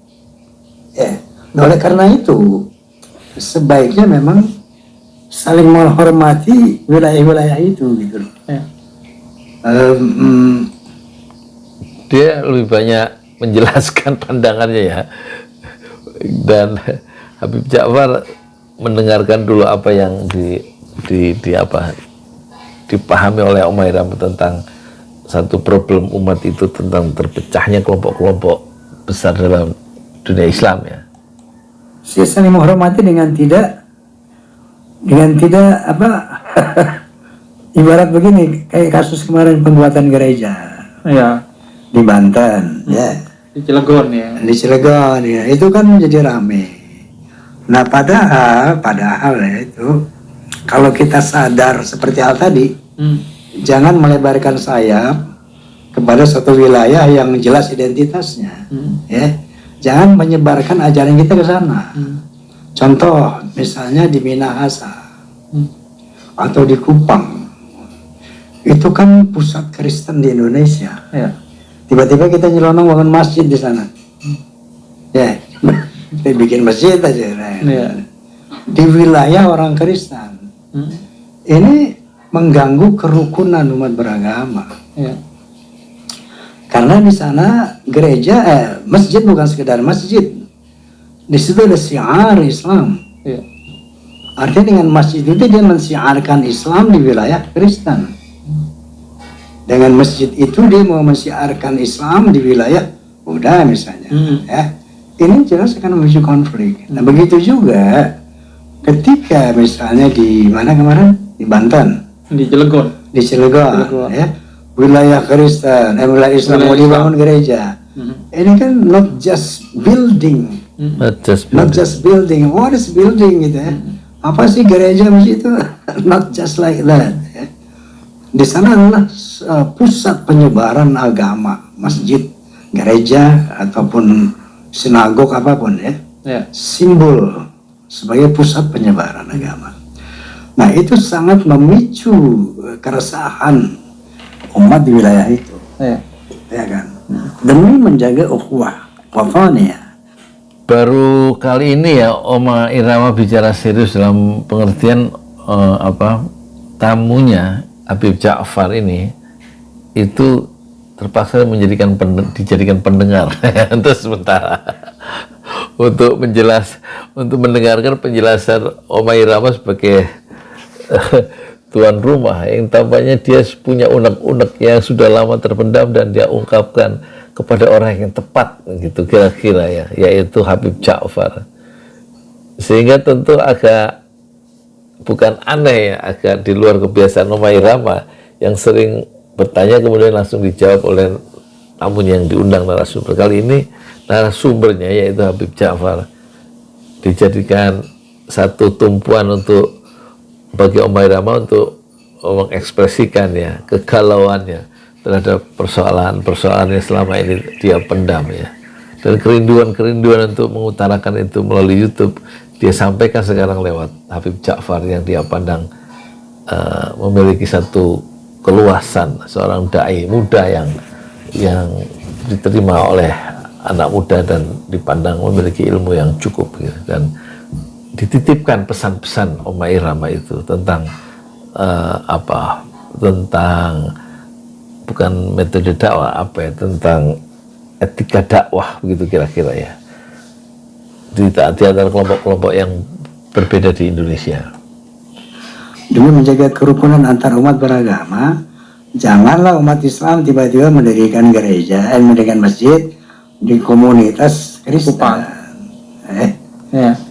Ya. Nah, oleh karena itu sebaiknya memang saling menghormati wilayah-wilayah itu gitu loh. Ya. Dia lebih banyak menjelaskan pandangannya ya, dan Habib Ja'far mendengarkan dulu apa yang dipahami oleh Rhoma Irama tentang satu problem umat itu, tentang terpecahnya kelompok-kelompok besar dalam dunia Islam ya. Saya saling menghormati dengan tidak apa ibarat begini, kayak kasus kemarin pembuatan gereja Ya. di Banten ya, Di Cilegon ya. di Cilegon ya, itu kan menjadi rame. Nah padahal ya itu kalau kita sadar seperti hal tadi, jangan melebarkan sayap kepada suatu wilayah yang jelas identitasnya, ya. Jangan menyebarkan ajaran kita ke sana. Contoh misalnya di Minahasa atau di Kupang, itu kan pusat Kristen di Indonesia. Ya. Tiba-tiba kita nyelonong bangun masjid di sana, ya. Kita bikin masjid aja. Ya. Di wilayah orang Kristen, ini mengganggu kerukunan umat beragama. Ya. Karena di sana gereja, masjid bukan sekedar masjid. Di situ ada syiar Islam. Ya. Artinya dengan masjid itu dia mensiarkan Islam di wilayah Kristen. Dengan masjid itu dia mau mensiarkan Islam di wilayah Buddha misalnya. Ya. Ini jelas akan memicu konflik. Nah begitu juga ketika misalnya di mana kemarin? Di Banten. Di Cilegon. Di Cilegon. Ya. Wilayah Kristen, wilayah Islam mau dibangun gereja. Ini kan not just building. Not just building. What is building gitu ya? Apa sih gereja masjid itu? Not just like that. Ya. Di sana adalah pusat penyebaran agama, masjid, gereja ataupun sinagog apapun ya. Ya. Simbol sebagai pusat penyebaran agama. Nah itu sangat memicu keresahan umat di wilayah itu. Ya kan? Demi menjaga ukhuwah wataniyah. Baru kali ini ya Rhoma Irama bicara serius dalam pengertian tamunya Habib Ja'far ini itu terpaksa dijadikan pendengar untuk sementara untuk mendengarkan penjelasan Rhoma Irama sebagai tuan rumah yang tampaknya dia punya unek-unek yang sudah lama terpendam dan dia ungkapkan kepada orang yang tepat gitu kira-kira ya, yaitu Habib Ja'far. Sehingga tentu agak bukan aneh ya, agak di luar kebiasaan Rhoma Irama yang sering bertanya kemudian langsung dijawab oleh tamu yang diundang narasumber. Kali ini narasumbernya yaitu Habib Ja'far dijadikan satu tumpuan untuk bagi Rhoma Irama untuk mengekspresikan ya kegalauannya terhadap persoalan-persoalan yang selama ini dia pendam ya, dan kerinduan untuk mengutarakan itu melalui YouTube dia sampaikan sekarang lewat Habib Ja'far yang dia pandang memiliki satu keluasan, seorang dai muda yang diterima oleh anak muda dan dipandang memiliki ilmu yang cukup gitu. Dan dititipkan pesan-pesan Rhoma Irama itu tentang tentang bukan metode dakwah tentang etika dakwah begitu kira-kira ya, di antara kelompok-kelompok yang berbeda di Indonesia. Demi menjaga kerukunan antar umat beragama, janganlah umat Islam tiba-tiba mendirikan gereja, mendirikan masjid di komunitas Kristen.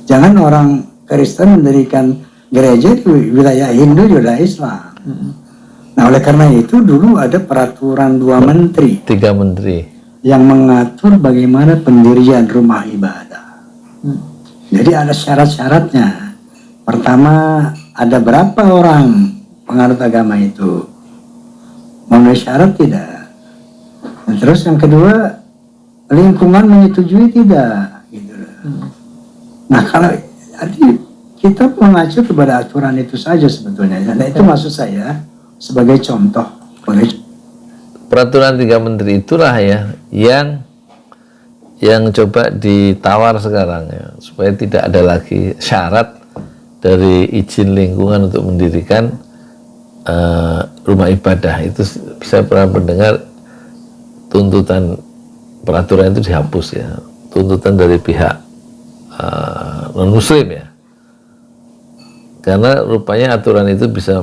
Jangan orang Kristen mendirikan gereja di wilayah Hindu, di wilayah Islam. Nah, oleh karena itu dulu ada peraturan 2 menteri 3 menteri. yang mengatur bagaimana pendirian rumah ibadah. Jadi ada syarat-syaratnya. Pertama, ada berapa orang penganut agama itu? Memenuhi syarat tidak? Dan terus yang kedua, lingkungan menyetujui tidak? Gitu. Nah, kalau jadi kita mengacu kepada aturan itu saja sebetulnya. Dan itu maksud saya sebagai contoh. Peraturan 3 menteri itulah ya yang coba ditawar sekarang ya, supaya tidak ada lagi syarat dari izin lingkungan untuk mendirikan rumah ibadah. Itu saya pernah mendengar tuntutan peraturan itu dihapus ya, tuntutan dari pihak non muslim ya, karena rupanya aturan itu bisa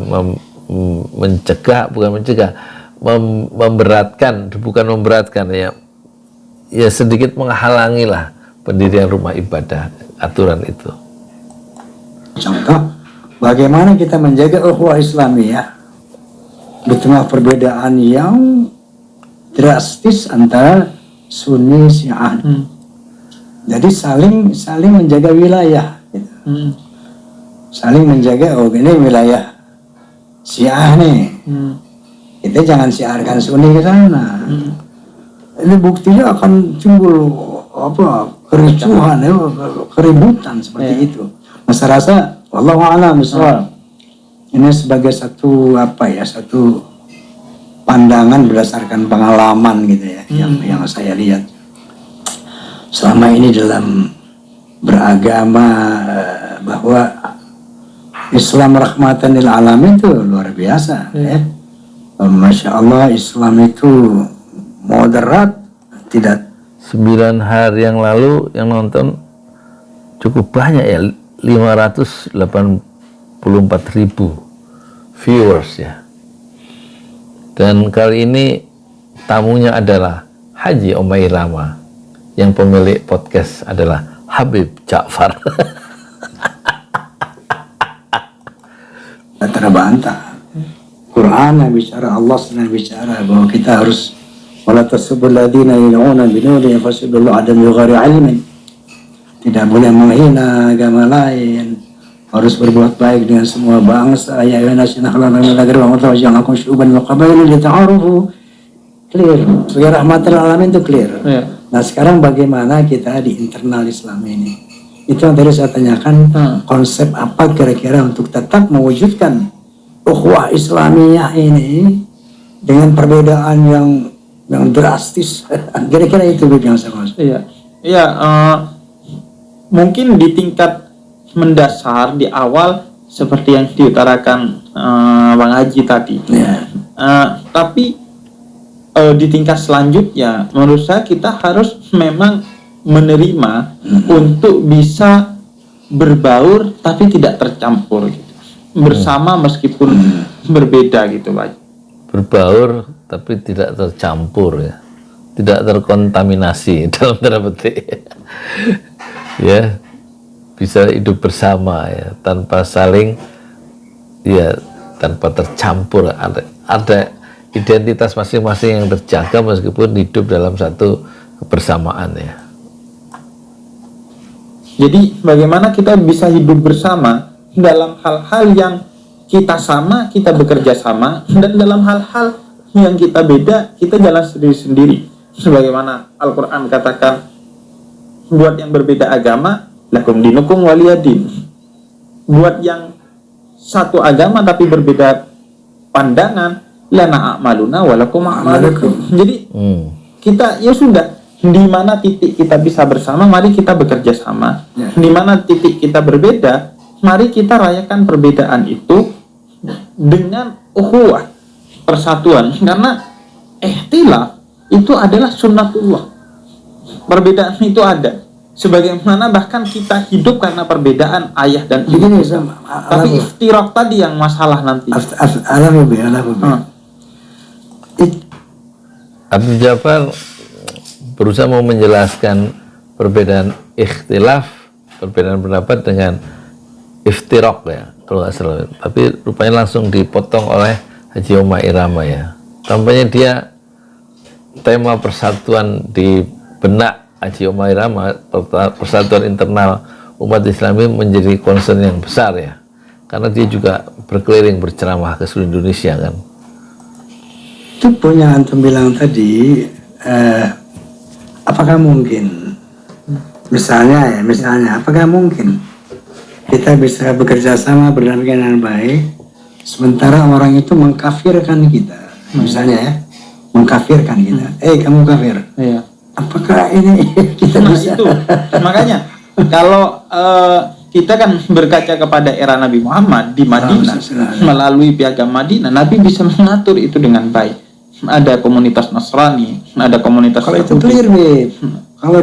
memberatkan, bukan memberatkan ya sedikit menghalangi lah pendirian rumah ibadah aturan itu. Contoh, bagaimana kita menjaga ukhuwah Islamiyah di tengah perbedaan yang drastis antara Sunni Syiah. Jadi saling menjaga wilayah, gitu. Saling menjaga, oh ini wilayah Syiah nih. Kita jangan siarkan Sunni ke sana. Ini buktinya akan timbul kericuhan, keributan seperti itu. Nah, saya rasa wallahu a'lam bishawab. Ini sebagai satu satu pandangan berdasarkan pengalaman gitu ya, yang saya lihat selama ini dalam beragama, bahwa Islam rahmatan lil alamin itu luar biasa ya. Masya Allah, Islam itu moderat, tidak. 9 hari yang lalu yang nonton cukup banyak ya, 584.000 viewers ya. Dan kali ini tamunya adalah Haji Omairama, yang pemilik podcast adalah Habib Ja'far. Tak terbantah. Quran yang bicara, Allah sedang bicara bahwa kita harus wala tasubul ladina yad'una min dunihi fasubullahu adam bighairi ilmin. Tidak boleh menghina agama lain, harus berbuat baik dengan semua bangsa. Ya ayyuhan nasu khalaqnakum min dhakarin wa untha waja'alnakum syu'uban wa qabaila lita'arafu. Clear. Sebagai rahmatul alamin itu clear. Nah, sekarang bagaimana kita di internal Islam ini? Itu yang tadi saya tanyakan, konsep apa kira-kira untuk tetap mewujudkan ukhuwah Islamiyah ini dengan perbedaan yang drastis. Kira-kira itu yang saya maksud. Iya, mungkin di tingkat mendasar di awal seperti yang diutarakan Bang Haji tadi. Tapi di tingkat selanjutnya menurut saya kita harus memang menerima untuk bisa berbaur tapi tidak tercampur gitu. Bersama meskipun berbeda gitu Pak. Berbaur tapi tidak tercampur ya, tidak terkontaminasi dalam tanda petik. Ya, bisa hidup bersama ya, tanpa saling tanpa tercampur, ada identitas masing-masing yang terjaga meskipun hidup dalam satu kebersamaan ya. Jadi bagaimana kita bisa hidup bersama dalam hal-hal yang kita sama, kita bekerja sama, dan dalam hal-hal yang kita beda, kita jalan sendiri-sendiri. Sebagaimana Al-Quran katakan, buat yang berbeda agama, lakum dinukum waliyadin. Buat yang satu agama tapi berbeda pandangan, lana a'maluna walakum a'malukum. Jadi kita ya sudah, di mana titik kita bisa bersama, mari kita bekerja sama. Di mana titik kita berbeda, mari kita rayakan perbedaan itu dengan ukhuwah, persatuan. Karena ikhtilaf itu adalah sunnatullah. Perbedaan itu ada. Sebagaimana bahkan kita hidup karena perbedaan ayah dan ibu. Tapi iftiraq tadi yang masalah nanti. Habib Ja'far berusaha mau menjelaskan perbedaan ikhtilaf, perbedaan pendapat dengan iftiraq ya, kalau nggak salah. Tapi rupanya langsung dipotong oleh Haji Oma Irama ya. Tampaknya dia tema persatuan di benak Haji Oma Irama, persatuan internal umat Islam ini menjadi concern yang besar ya. Karena dia juga berkeliling berceramah ke seluruh Indonesia kan. Itu punya antum bilang tadi, apakah mungkin, misalnya apakah mungkin kita bisa bekerja sama berdampingan dengan baik, sementara orang itu mengkafirkan kita, misalnya ya, mengkafirkan kita, kamu kafir. Iya. Apakah ini kita bisa? Itu makanya kalau kita kan berkaca kepada era Nabi Muhammad di Madinah melalui piagam Madinah, Nabi bisa mengatur itu dengan baik. Ada komunitas Nasrani, ada komunitas kalau itu clear, Beb. Kalau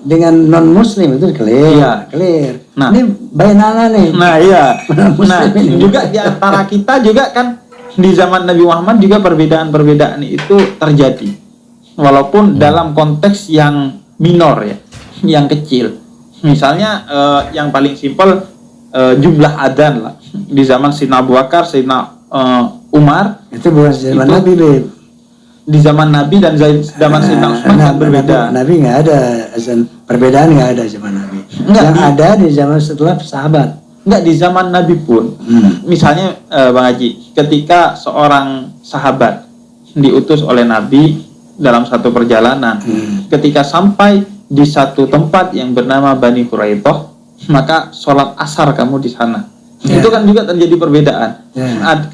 dengan non Muslim itu clear. Iya. Clear. Nah, ini bayanana nih. Nah, iya. Nah, ini. juga di antara kita juga kan di zaman Nabi Muhammad juga perbedaan-perbedaan itu terjadi. Walaupun dalam konteks yang minor ya, yang kecil. Misalnya yang paling simpel jumlah adzan lah. Di zaman Sayyidina Abu Bakar, Sayyidina Umar, itu bukan zaman Nabi, Beb. Di zaman Nabi dan zaman Sayyidina Utsman kan berbeda. Nabi nggak ada azan, perbedaan nggak ada zaman Nabi. Yang ada di zaman setelah sahabat. Enggak, di zaman Nabi pun. Misalnya Bang Haji, ketika seorang sahabat diutus oleh Nabi dalam satu perjalanan, ketika sampai di satu tempat yang bernama Bani Quraidah, maka sholat asar kamu di sana. Itu kan juga terjadi perbedaan.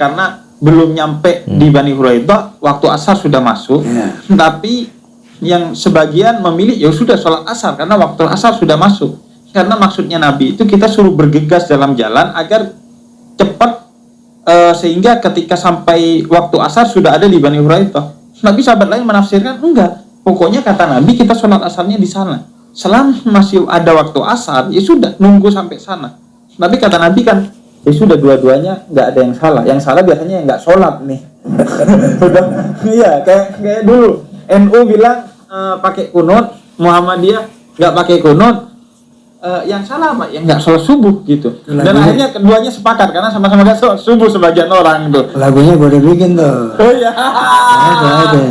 Karena belum nyampe di Bani Quraidah, waktu asar sudah masuk. Tapi yang sebagian memilih ya sudah sholat asar karena waktu asar sudah masuk. Karena maksudnya Nabi itu kita suruh bergegas dalam jalan agar cepat, sehingga ketika sampai waktu asar sudah ada di Bani Quraidah. Nabi sahabat lain menafsirkan enggak, pokoknya kata Nabi kita sholat asarnya di sana. Selama masih ada waktu asar ya sudah nunggu sampai sana. Tapi kata Nabi kan ya sudah, dua-duanya nggak ada yang salah. Yang salah biasanya yang nggak sholat nih. Iya, kayak dulu NU bilang pakai kunut, Muhammadiyah nggak pakai kunut. Yang salah apa? Yang nggak sholat subuh gitu. Dan akhirnya keduanya sepakat karena sama-sama nggak sholat subuh sebagian orang itu. Lagunya gue udah bikin tuh. Oh iya. Ada.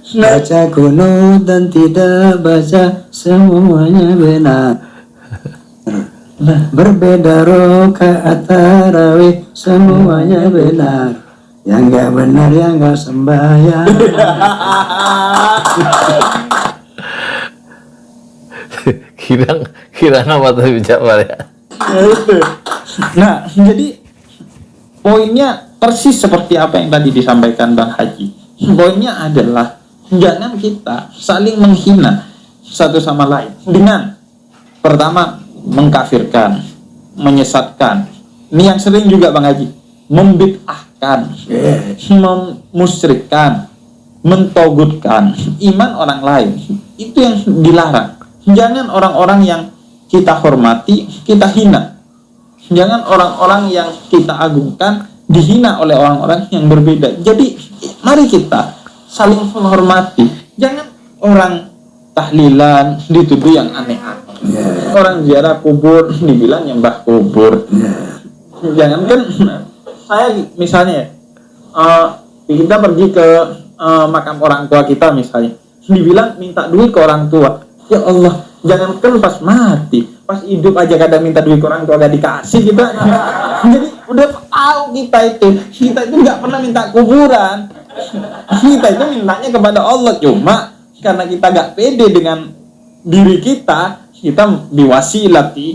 Baca kunut dan tidak baca semuanya benar. Berbeda rakaat tarawih semuanya benar. Yang nggak benar yang nggak sembahyang. Kira apa tuh Ja'far ya? Nah, jadi poinnya persis seperti apa yang tadi disampaikan Bang Haji. Poinnya adalah jangan kita saling menghina satu sama lain dengan pertama mengkafirkan, menyesatkan. Ini yang sering juga Bang Haji, membid'ahkan, memusyrikkan, mentogutkan iman orang lain. Itu yang dilarang. Jangan orang-orang yang kita hormati, kita hina. Jangan orang-orang yang kita agungkan, dihina oleh orang-orang yang berbeda. Jadi, mari kita saling menghormati. Jangan orang tahlilan dituduh yang aneh-aneh. Orang ziarah kubur dibilang nyembah kubur. Jangan kan, saya misalnya, kita pergi ke makam orang tua kita misalnya, dibilang minta duit ke orang tua. Ya Allah, jangankan pas mati, pas hidup aja kadang minta duit ke orang tua gak dikasih kita. Jadi udah tahu kita itu nggak pernah minta kuburan. Kita itu mintanya kepada Allah, cuma karena kita gak pede dengan diri kita diwasilati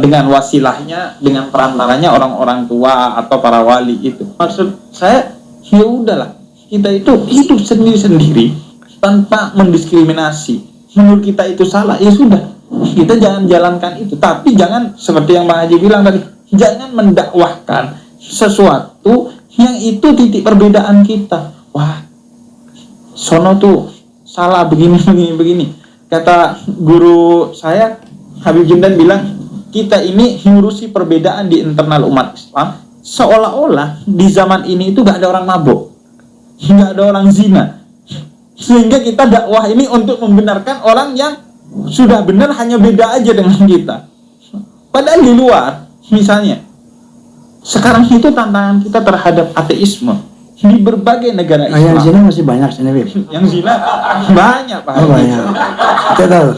dengan wasilahnya, dengan perantaranya orang-orang tua atau para wali itu. Maksud saya, ya udahlah, kita itu hidup sendiri-sendiri tanpa mendiskriminasi. Menurut kita itu salah, ya sudah, kita jangan jalankan itu. Tapi jangan seperti yang Bang Haji bilang tadi, jangan mendakwahkan sesuatu yang itu titik perbedaan kita. Wah, sono tuh salah begini. Kata guru saya Habib Jindan bilang, kita ini ngurusi perbedaan di internal umat Islam seolah-olah di zaman ini itu gak ada orang mabuk, gak ada orang zina, sehingga kita dakwah ini untuk membenarkan orang yang sudah benar hanya beda aja dengan kita. Padahal di luar, misalnya Sekarang itu tantangan kita terhadap ateisme di berbagai negara Yang Islam. zina masih banyak sini, Bib. Yang zina banyak Pak Oh, Haji. banyak. Kita tahu.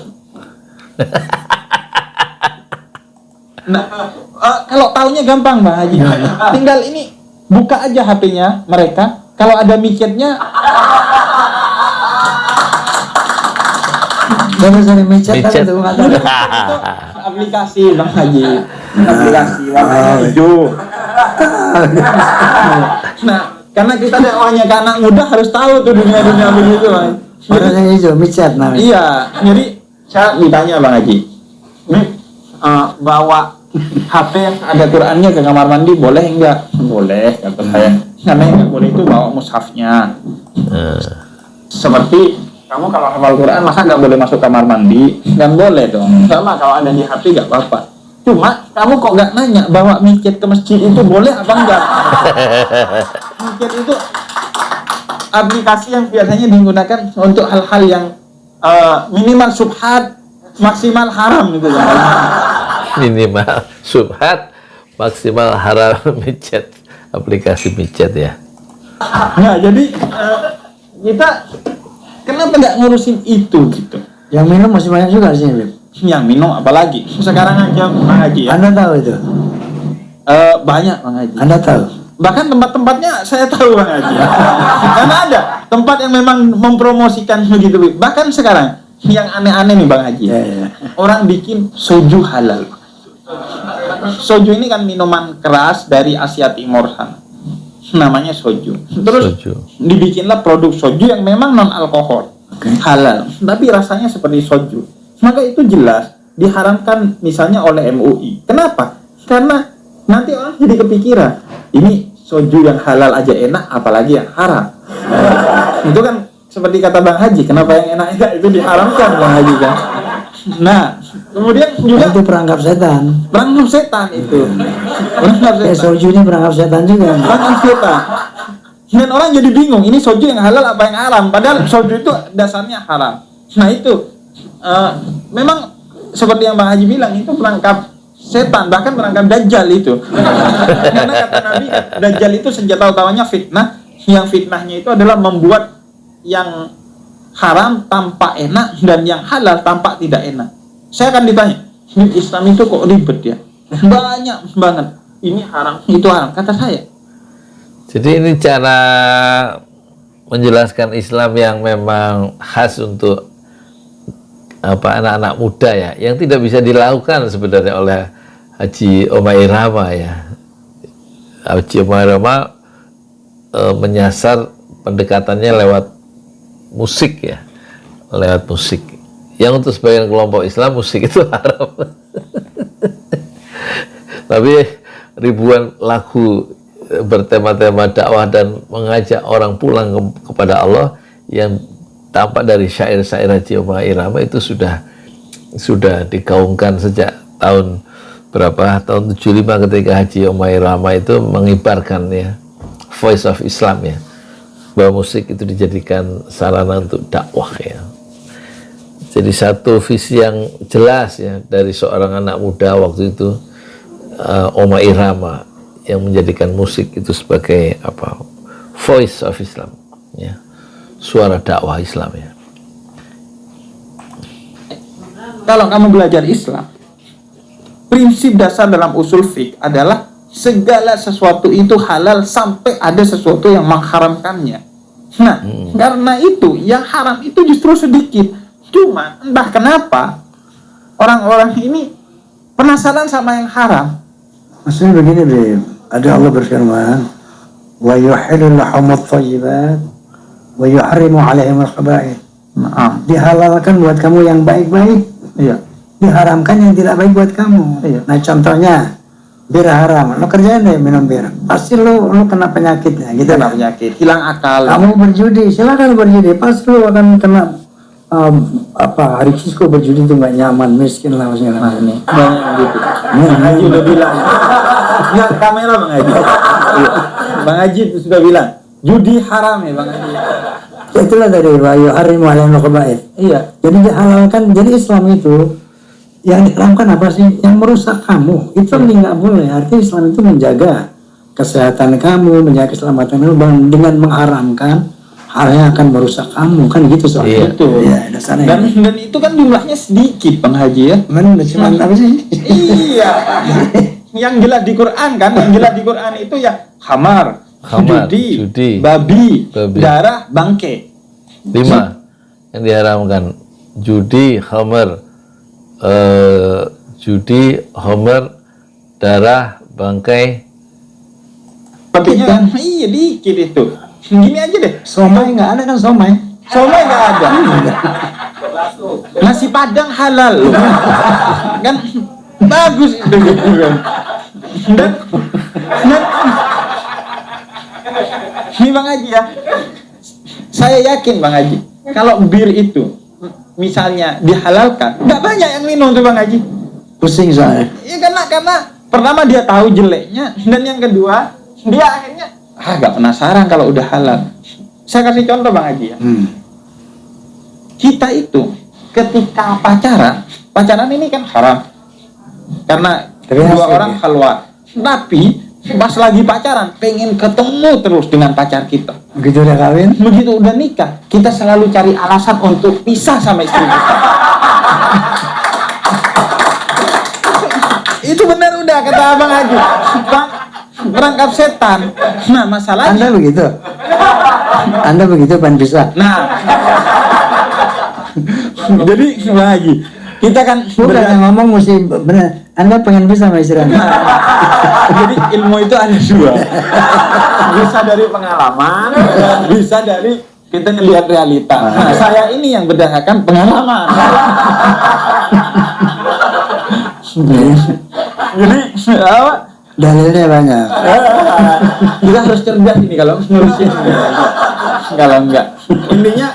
Nah, kalau taunya gampang Bang Haji. Tinggal ini buka aja HP-nya mereka. Kalau ada micetnya, Jangan sering micet kan Micet. itu nggak tahu. itu aplikasi Bang Haji. Aplikasi warna hijau. Nah, karena kita dakwahnya ke anak muda harus tahu tuh dunia-dunia begitu Bang. Warnanya hijau, micet namanya. Iya, jadi saya ditanya Bang Haji, bawa HP yang ada Qurannya ke kamar mandi boleh enggak? Boleh, kata saya. Karena yang enggak boleh itu bawa mushafnya. Seperti kamu kalau hafal Quran masa nggak boleh masuk kamar mandi? Nggak boleh dong. Sama kalau ada di HP nggak apa-apa. Cuma kamu kok nggak nanya bawa micet ke masjid itu boleh apa enggak? Micet itu aplikasi yang biasanya digunakan untuk hal-hal yang minimal subhat, maksimal haram gitu ya. Minimal subhat, maksimal haram micet, aplikasi micet ya. Nah, jadi kita kenapa nggak ngurusin itu gitu? Yang minum masih banyak juga di sini, Bib. Yang minum apalagi? Sekarang aja Bang Haji ya. Anda tahu itu? Banyak Bang Haji. Anda tahu? Bahkan tempat-tempatnya saya tahu Bang Haji. Karena ada tempat yang memang mempromosikan begitu. Bahkan sekarang yang aneh-aneh nih Bang Haji. Ya. Orang bikin soju halal. Soju ini kan minuman keras dari Asia Timur sana. Namanya soju. Terus Soju. dibikinlah produk soju yang memang non alkohol, halal, tapi rasanya seperti soju. Maka itu jelas diharamkan misalnya oleh MUI. Kenapa? Karena nanti orang jadi kepikiran, ini soju yang halal aja enak, apalagi yang haram. Itu kan seperti kata Bang Haji, kenapa yang enak itu diharamkan Bang Haji kan? Nah, kemudian juga Itu perangkap setan. perangkap setan itu. Perangkap setan. Soju ini perangkap setan juga. Perangkap setan. Dan orang jadi bingung, ini soju yang halal apa yang haram? Padahal soju itu dasarnya haram. Nah itu memang seperti yang Bang Haji bilang, itu perangkap setan, bahkan perangkap dajjal itu. Karena kata Nabi, dajjal itu senjata utamanya fitnah. Yang fitnahnya itu adalah membuat yang haram tampak enak dan yang halal tampak tidak enak. Saya akan ditanya, Islam itu kok ribet ya? Banyak banget. Ini haram, itu haram. Kata saya. Jadi ini cara menjelaskan Islam yang memang khas untuk anak-anak muda ya, yang tidak bisa dilakukan sebenarnya oleh Haji Omai Rama ya. Haji Omai Rama menyasar pendekatannya lewat musik ya, lewat musik. Yang untuk sebagian kelompok Islam musik itu haram. Tapi ribuan lagu bertema-tema dakwah dan mengajak orang pulang kepada Allah yang tampak dari syair-syair Haji Omai Rama itu sudah digaungkan sejak tahun berapa? Tahun 75 ketika Haji Omai Rama itu mengibarkan ya Voice of Islam ya, bahwa musik itu dijadikan sarana untuk dakwah ya. Jadi satu visi yang jelas ya dari seorang anak muda waktu itu, Omai Rama, yang menjadikan musik itu sebagai apa? Voice of Islam ya, suara dakwah Islam ya. Kalau kamu belajar Islam, prinsip dasar dalam usul fiqh adalah segala sesuatu itu halal sampai ada sesuatu yang mengharamkannya. Nah, karena itu yang haram itu justru sedikit. Cuma entah kenapa orang-orang ini penasaran sama yang haram. Maksudnya begini, Bib. Ada Allah berfirman, wa yuhillu lahumut thayyibat wa yuharrimu 'alaihim al-khaba'ith. Nah, Dihalalkan buat kamu yang baik-baik, iya. diharamkan yang tidak baik buat kamu. Iya. Nah, contohnya bir haram, lo kerjain deh minum bir, pasti lo kena penyakitnya gitu Kena kan. penyakit, hilang akal. Kamu berjudi, silakan berjudi, pasti lo akan kena hari Cisco berjudi itu nggak nyaman, miskin lah maksudnya. Nah, ini banyak yang gitu. Bang Haji udah bilang. Nggak kamera Bang Haji. Bang Haji itu sudah bilang, judi haram ya Bang Haji. Itulah tadi wa yuharrimu 'alaihim al-khaba'ith. Iya. Jadi dihalalkan, jadi Islam itu yang diharamkan apa sih? Yang merusak kamu. Itu nggak boleh. Artinya Islam itu menjaga kesehatan kamu, menjaga keselamatan kamu dengan mengharamkan hal yang akan merusak kamu, kan gitu soalnya. Iya. Itu. Iya, dasarnya. Dan itu kan jumlahnya sedikit Bang Haji ya. Mana cuma apa sih? Iya. Yang jelas di Quran kan, yang jelas di Quran itu ya khamar, judi, babi, darah, bangke. 5 yang diharamkan: judi, khamar, darah, bangkai. Sepertinya kan, iya dikit itu. Gini aja deh. Somai nggak ada kan somai? Somai nggak ada. Nasi Padang halal loh. Kan bagus itu gitu kan. Dan ini Bang Haji ya, saya yakin Bang Haji, kalau bir itu misalnya dihalalkan, nggak banyak yang minum tuh Bang Haji. Pusing soalnya. Iya karena pertama dia tahu jeleknya, dan yang kedua dia akhirnya nggak penasaran kalau udah halal. Saya kasih contoh Bang Haji ya. Kita itu ketika pacaran ini kan haram karena dua orang keluar, tapi pas lagi pacaran pengen ketemu terus dengan pacar kita. Begitu udah kawin, Begitu udah nikah, kita selalu cari alasan untuk pisah sama istri kita. Itu benar udah kata Abang Haji. Perangkap setan. Nah, masalahnya Anda begitu pan bisa. Nah, jadi lagi kita kan Bukan yang ngomong mesti benar. Anda pengen bisa sama istri Anda. jadi ilmu itu ada dua. Bisa dari pengalaman, bisa dari kita ngelihat realita. Nah, saya ini yang berdasarkan pengalaman. Jadi apa? Dalilnya banyak. Kita harus cerdas ini kalau ngurusin. Kalau enggak, intinya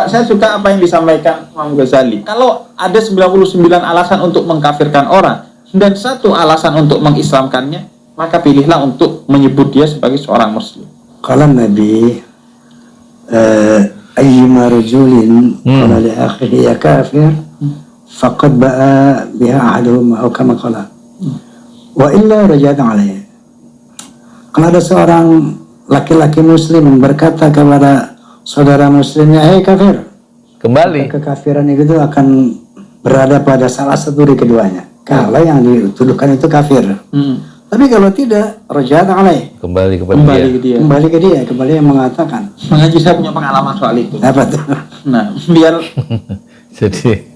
saya suka apa yang disampaikan Imam Ghazali. Kalau ada 99 alasan untuk mengkafirkan orang dan satu alasan untuk mengislamkannya, maka pilihlah untuk menyebut dia sebagai seorang muslim. Kalau Nabi ayyuma rajulin qala li akhihi ya kafir faqad ba'a biha ahaduhum atau kama qala wa illa raja'at alaihi. Kalau ada seorang laki-laki muslim berkata kepada saudara muslimnya, "Hei kafir," Kembali. kekafiran itu akan berada pada salah satu dari keduanya. Kalau yang dituduhkan itu kafir. Tapi kalau tidak, raja'at alaihi. Kembali kepada Kembali ke dia. dia. Kembali yang mengatakan. Mengaji saya punya pengalaman soal itu. Apa tuh? Nah, biar Jadi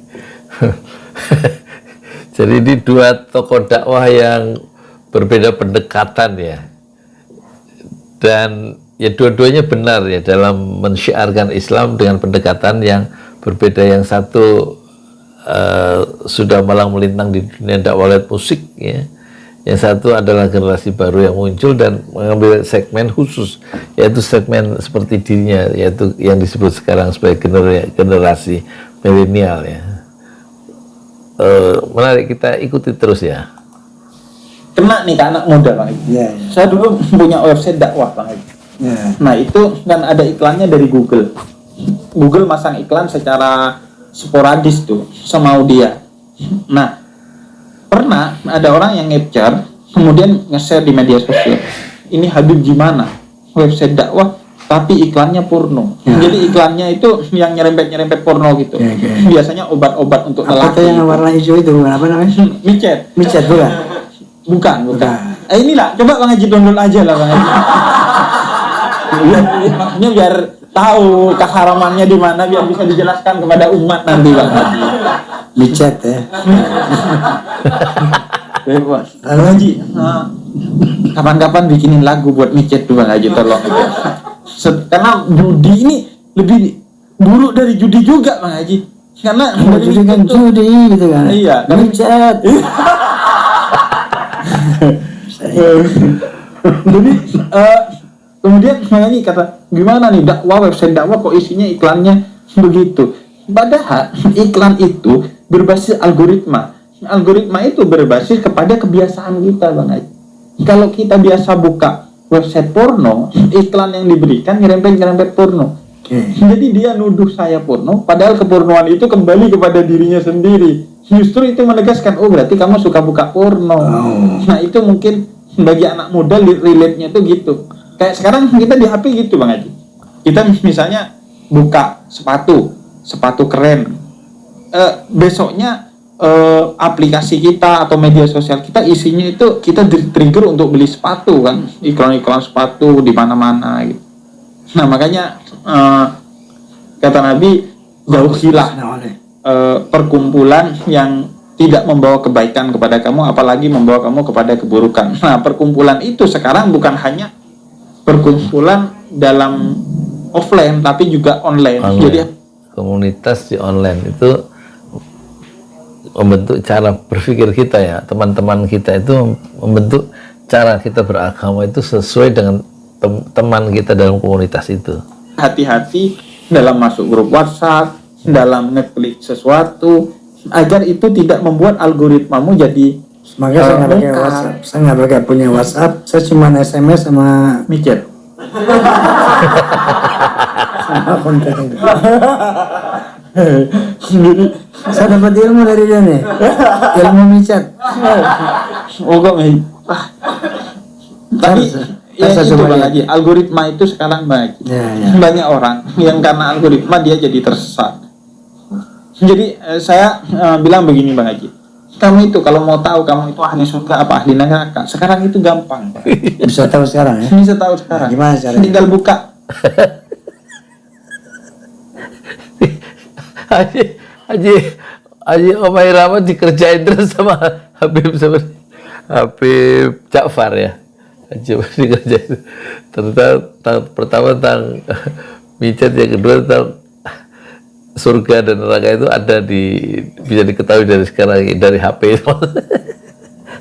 jadi ini dua tokoh dakwah yang berbeda pendekatan ya. Dan ya dua-duanya benar ya dalam mensyiarkan Islam dengan pendekatan yang berbeda. Yang satu sudah malang melintang di dunia dakwah lewat musik ya. Yang satu adalah generasi baru yang muncul dan mengambil segmen khusus, yaitu segmen seperti dirinya, yaitu yang disebut sekarang sebagai generasi milenial ya. Menarik, kita ikuti terus ya. kena nih ke anak muda Bang Haji. Ya, Saya dulu punya website dakwah Bang Haji. ya. Nah itu kan ada iklannya dari Google. Google masang iklan secara sporadis tuh, semau dia. Nah, pernah ada orang yang capture, kemudian nge-share di media sosial. Ini Habib gimana? Website dakwah, tapi iklannya porno. Ya. Jadi iklannya itu yang nyerempet-nyerempet porno gitu. Ya, ya. Biasanya obat-obat untuk Apa tuh lelaki. yang warna hijau itu? Apa namanya? Micet. Micet bukan? Bukan. Bukan. Inilah, coba Bang Haji download aja lah Bang Haji. Maksudnya biar tahu keharamannya di mana, biar bisa dijelaskan kepada umat nanti Bang Haji. Micet ya. Bang Haji, kapan-kapan bikinin lagu buat micet tuh Bang Haji, tolong. Karena judi ini lebih buruk dari judi juga Bang Haji. Karena dari Judi kan micet tuh- judi gitu kan? Iya, kan Micet. Jadi kemudian Haji kata, gimana nih dakwah, website dakwah kok isinya iklannya begitu. Padahal iklan itu berbasis algoritma. Algoritma itu berbasis kepada kebiasaan kita Bang Haji. Kalau kita biasa buka website porno, iklan yang diberikan nyerempet porno. Jadi dia nuduh saya porno, padahal kepornoan itu kembali kepada dirinya sendiri. Justru itu menegaskan, oh berarti kamu suka buka porno. Nah itu mungkin bagi anak muda relate-nya tuh gitu. Kayak sekarang kita di HP gitu Bang Haji. Kita misalnya buka sepatu keren. Besoknya aplikasi kita atau media sosial kita isinya itu kita trigger untuk beli sepatu kan, iklan-iklan sepatu di mana-mana gitu. Nah makanya kata Nabi, jauhilah perkumpulan yang tidak membawa kebaikan kepada kamu, apalagi membawa kamu kepada keburukan. Nah perkumpulan itu sekarang bukan hanya perkumpulan dalam offline tapi juga online. Jadi komunitas di online itu membentuk cara berpikir kita ya, teman-teman kita itu membentuk cara kita beragama itu sesuai dengan teman kita dalam komunitas itu. Hati-hati dalam masuk grup WhatsApp, dalam ngeklik sesuatu, agar itu tidak membuat algoritmamu jadi Makanya saya nggak pakai WhatsApp, saya nggak pakai punya WhatsApp, saya cuma SMS sama mikir. sama konten itu. Saya dapat ilmu dari dia nih, ilmu micet. Oh kok tapi ya saya itu coba Bang lihat. Haji, algoritma itu sekarang banyak orang yang karena algoritma dia jadi tersesat. Jadi saya bilang begini Bang Haji, kamu itu kalau mau tahu kamu itu ahli surga apa ahli neraka, sekarang itu gampang Pak. Bisa tahu sekarang ya? Bisa tahu sekarang. Gimana caranya? Tinggal buka. Haji Omai Rahmat dikerjain terus sama Habib Ja'far ya. Haji Omai dikerjain. Ternyata pertama tentang micet, yang kedua tentang surga dan neraka itu ada bisa diketahui dari sekarang dari HP.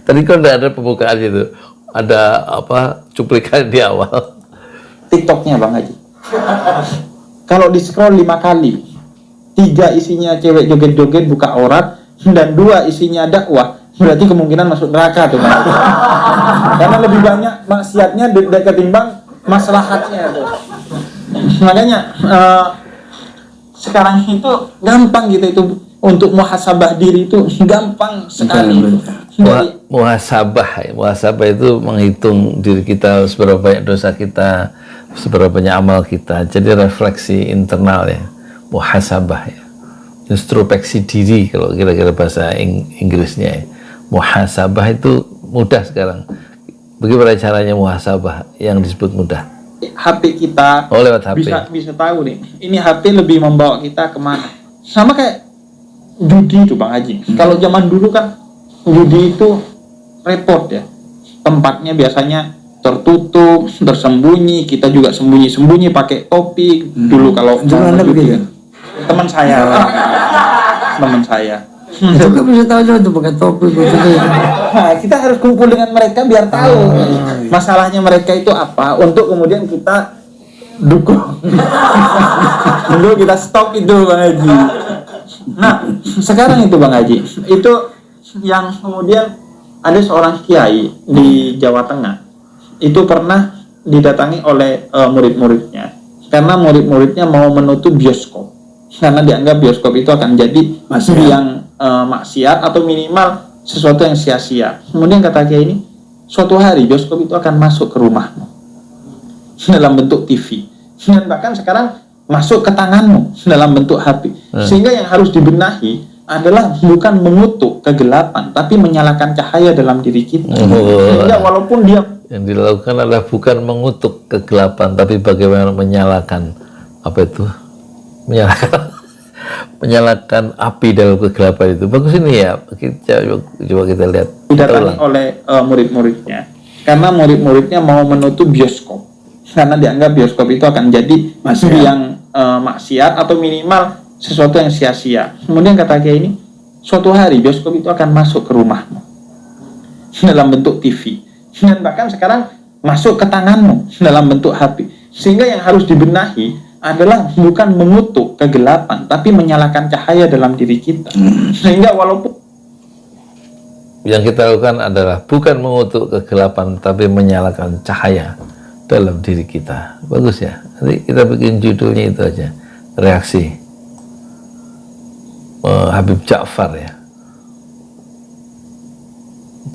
Tadi kan udah ada pembukaan itu, ada cuplikan di awal. TikToknya Bang Haji. Kalau di scroll 5 kali, 3 isinya cewek joget-joget buka aurat, dan 2 isinya dakwah, berarti kemungkinan masuk neraka tuh Bang Haji. Karena lebih banyak maksiatnya ketimbang maslahatnya tuh. Makanya sekarang itu gampang gitu itu untuk muhasabah diri itu gampang sekali. Muhasabah itu menghitung diri kita, seberapa banyak dosa kita, seberapa banyak amal kita. Jadi refleksi internal ya, muhasabah ya, introspeksi diri kalau kira-kira bahasa Inggrisnya ya. Muhasabah itu mudah sekarang. Bagaimana caranya muhasabah yang disebut mudah? HP kita lewat HP. bisa tahu nih, ini HP lebih membawa kita kemana. Sama kayak judi itu Bang Haji. Kalau zaman dulu kan judi itu repot ya, tempatnya biasanya tertutup, tersembunyi, kita juga sembunyi-sembunyi pakai topi. Dulu kalau judi kan. Teman saya Itu kan bisa tahu juga tuh pakai topi gitu. Nah, kita harus kumpul dengan mereka biar tahu masalahnya mereka itu apa, untuk kemudian kita dukung. Dulu kita stop itu Bang Haji. Nah, sekarang itu Bang Haji, itu yang kemudian ada seorang kiai di Jawa Tengah, itu pernah didatangi oleh murid-muridnya, karena murid-muridnya mau menutup bioskop, karena dianggap bioskop itu akan jadi yang maksiat atau minimal sesuatu yang sia-sia. Kemudian kata kiai ini, suatu hari bioskop itu akan masuk ke rumahmu dalam bentuk TV, dan bahkan sekarang masuk ke tanganmu dalam bentuk HP. Sehingga yang harus dibenahi adalah bukan mengutuk kegelapan, tapi menyalakan cahaya dalam diri kita. Sehingga walaupun dia yang dilakukan adalah bukan mengutuk kegelapan, tapi bagaimana menyalakan menyalakan api dalam kegelapan itu. Bagus ini ya, coba kita lihat. Didatangi oleh murid-muridnya, karena murid-muridnya mau menutup bioskop, karena dianggap bioskop itu akan jadi yang maksiat atau minimal sesuatu yang sia-sia. Kemudian kata kiai ini, suatu hari bioskop itu akan masuk ke rumahmu dalam bentuk TV, dan bahkan sekarang masuk ke tanganmu dalam bentuk HP. Sehingga yang harus dibenahi adalah bukan mengutuk kegelapan, tapi menyalakan cahaya dalam diri kita. Sehingga walaupun yang kita lakukan adalah bukan mengutuk kegelapan, tapi menyalakan cahaya dalam diri kita. Bagus ya. Nanti kita bikin judulnya itu aja, reaksi Habib Ja'far ya.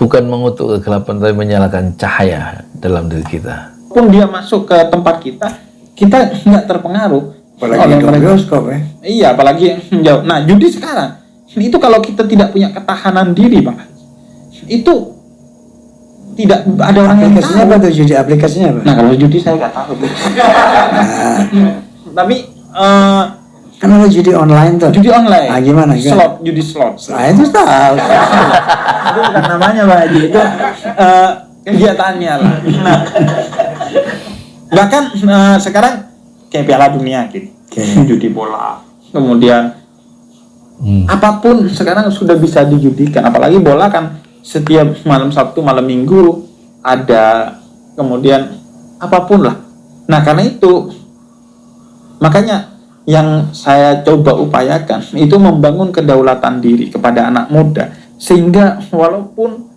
bukan mengutuk kegelapan tapi menyalakan cahaya dalam diri kita. Pun dia masuk ke tempat kita, kita nggak terpengaruh Apalagi oleh di mereka. bioskop ya. Iya, apalagi yang jauh. Nah, judi sekarang itu kalau kita tidak punya ketahanan diri, Bang, itu tidak ada orang yang Aplikasinya tahu. apa tuh judi? Aplikasinya apa? Nah, kalau judi saya nggak tahu. Tapi Kan ada judi online tuh. judi online. Ah, gimana? Slot, judi slot. Saya itu tahu. Itu bukan namanya, Pak Haji. Itu kegiatannya lah. Nah, bahkan sekarang kayak Piala Dunia gitu, judi bola, kemudian apapun sekarang sudah bisa dijudikan. Apalagi bola kan setiap malam Sabtu, malam Minggu ada, kemudian apapun lah. Nah, karena itu makanya yang saya coba upayakan itu membangun kedaulatan diri kepada anak muda, sehingga walaupun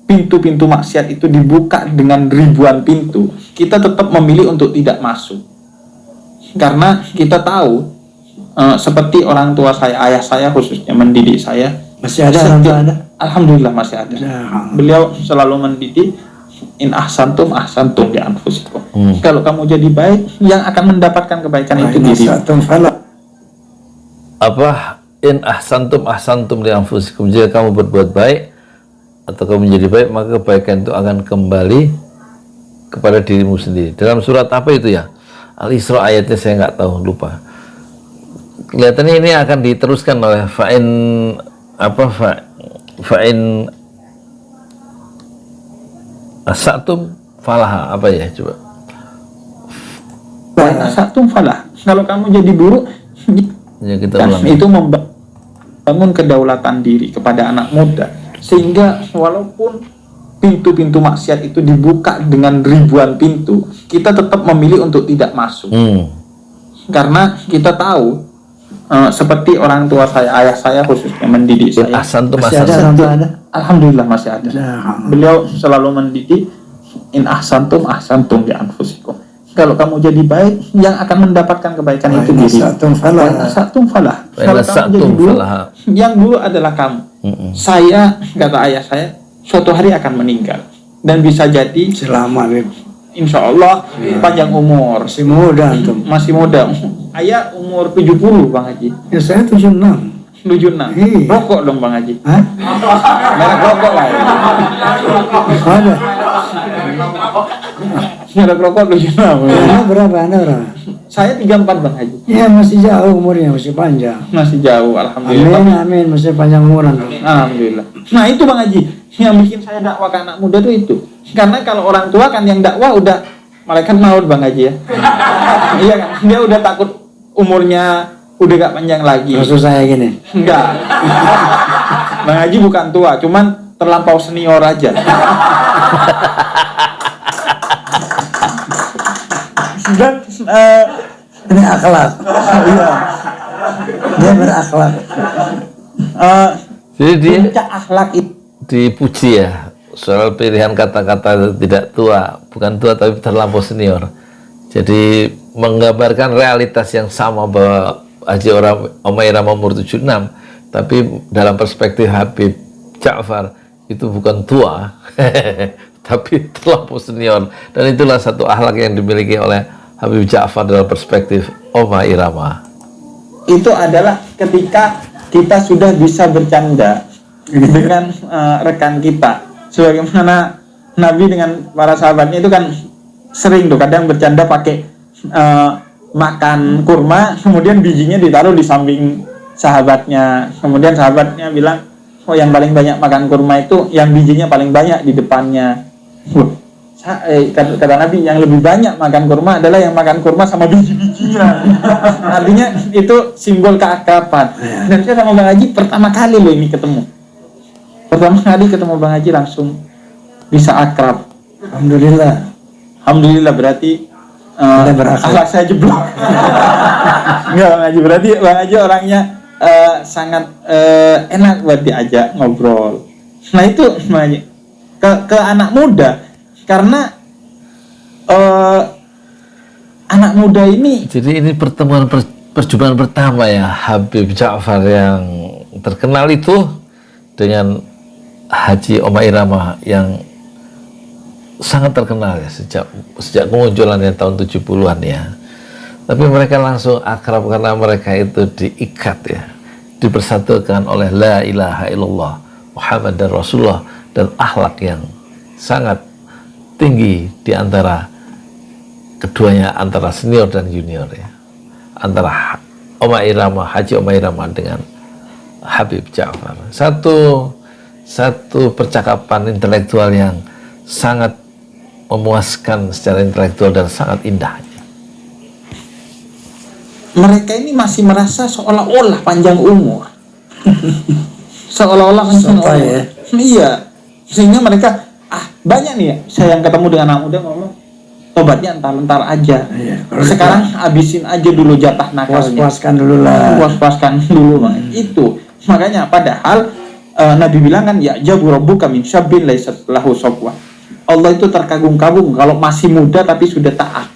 pintu-pintu maksiat itu dibuka dengan ribuan pintu, kita tetap memilih untuk tidak masuk. Karena kita tahu seperti orang tua saya, ayah saya khususnya mendidik saya. Masih ada orang tua Anda? Alhamdulillah masih ada. Ya. Beliau selalu mendidik, in ahsantum ahsantum li anfusikum. Kalau kamu jadi baik, yang akan mendapatkan kebaikan itu diri. Apa in ahsantum li anfusikum, jika kamu berbuat baik atau kamu menjadi baik, maka kebaikan itu akan kembali kepada dirimu sendiri. Dalam surat apa itu ya? Al-Isra ayatnya saya nggak tahu, lupa. Kelihatannya ini akan diteruskan oleh fa'in asatum falah, apa ya coba? Satu falah. Kalau kamu jadi buruk, Ya kita ulang. itu membangun kedaulatan diri kepada anak muda, sehingga walaupun pintu-pintu maksiat itu dibuka dengan ribuan pintu, kita tetap memilih untuk tidak masuk. Karena kita tahu seperti orang tua saya, ayah saya khususnya mendidik saya. Masih ada orang tua Anda? Alhamdulillah masih ada. Ya. Beliau selalu mendidik, in ahsantum ahsantum li anfusikum. Kalau kamu jadi baik, yang akan mendapatkan kebaikan itu diri. Satu falah. Satu falah. Kalau kamu Satu jadi buruk, falah. yang buruk adalah kamu. Saya, kata ayah saya, suatu hari akan meninggal, dan bisa jadi Selamat. insya Allah panjang umur. Masih muda antum. Masih muda. Ayah umur 70, Bang Haji. Ya saya 76. 76. Iya. Rokok dong, Bang Haji. Hah? Merek rokok lah. Ada. Merek rokok 76. Anda berapa? Anda berapa? Saya 34, Bang Haji. Ya masih jauh umurnya, masih panjang. Masih jauh, alhamdulillah. Amin, amin, masih panjang umur antum. Alhamdulillah. Nah, itu Bang Haji, yang bikin saya dakwah ke anak muda tuh itu. Karena kalau orang tua kan yang dakwah udah malaikat maut, Bang Haji ya. Iya kan? Dia udah takut umurnya udah gak panjang lagi. Maksud saya gini. Enggak. Bang Haji bukan tua, cuman terlampau senior aja. Dan Ini akhlak. iya. Dia berakhlak. Jadi dia Puncak akhlak itu dipuji ya soal pilihan kata-kata tidak tua, bukan tua tapi terlampau senior. Jadi menggambarkan realitas yang sama bahwa Haji Umairah umur 76, tapi dalam perspektif Habib Ja'far itu bukan tua tapi terlampau senior, dan itulah satu akhlak yang dimiliki oleh Habib Ja'far dalam perspektif Oma Irama. itu adalah ketika kita sudah bisa bercanda dengan rekan kita, sebagaimana Nabi dengan para sahabatnya itu kan sering tuh kadang bercanda pakai makan kurma, kemudian bijinya ditaruh di samping sahabatnya, kemudian sahabatnya bilang, oh yang paling banyak makan kurma itu yang bijinya paling banyak di depannya. Kata Nabi, yang lebih banyak makan kurma adalah yang makan kurma sama biji-bijinya. Artinya itu simbol keakraban. Dan saya sama Bang Haji pertama kali loh ini ketemu. Pertama kali ketemu Bang Haji langsung bisa akrab. Alhamdulillah. Alhamdulillah, berarti Anda berakhlak. akhlak saya jeblok. Enggak, Bang Haji, berarti Bang Haji orangnya sangat enak buat diajak ngobrol. Nah itu Bang Haji, ke anak muda, karena anak muda ini, Jadi ini pertemuan perjumpaan pertama ya Habib Ja'far yang terkenal itu dengan Haji Oma Irama yang sangat terkenal ya sejak kemunculannya tahun 70-an ya. Tapi mereka langsung akrab karena mereka itu diikat ya, dipersatukan oleh la ilaha illallah Muhammad dan Rasulullah dan akhlak yang sangat tinggi di antara keduanya, antara senior dan junior ya, antara Oma Irama, Haji Oma Irama dengan Habib Ja'far. Satu percakapan intelektual yang sangat memuaskan secara intelektual dan sangat indah. Mereka ini masih merasa seolah-olah panjang umur. Seolah-olah panjang umur. Ya? Iya. Sehingga mereka, banyak nih ya, saya yang ketemu dengan anak muda ngomong, obatnya entar-entar aja. Iya. Sekarang habisin aja dulu jatah nakalnya. Puas-puaskan dulu lah. Puas-puaskan dulu. Itu. Makanya padahal Nabi bilang kan, ya jabu rabbuka min syabin laysat lahu safwa. Allah itu terkagum-kagum kalau masih muda tapi sudah taat.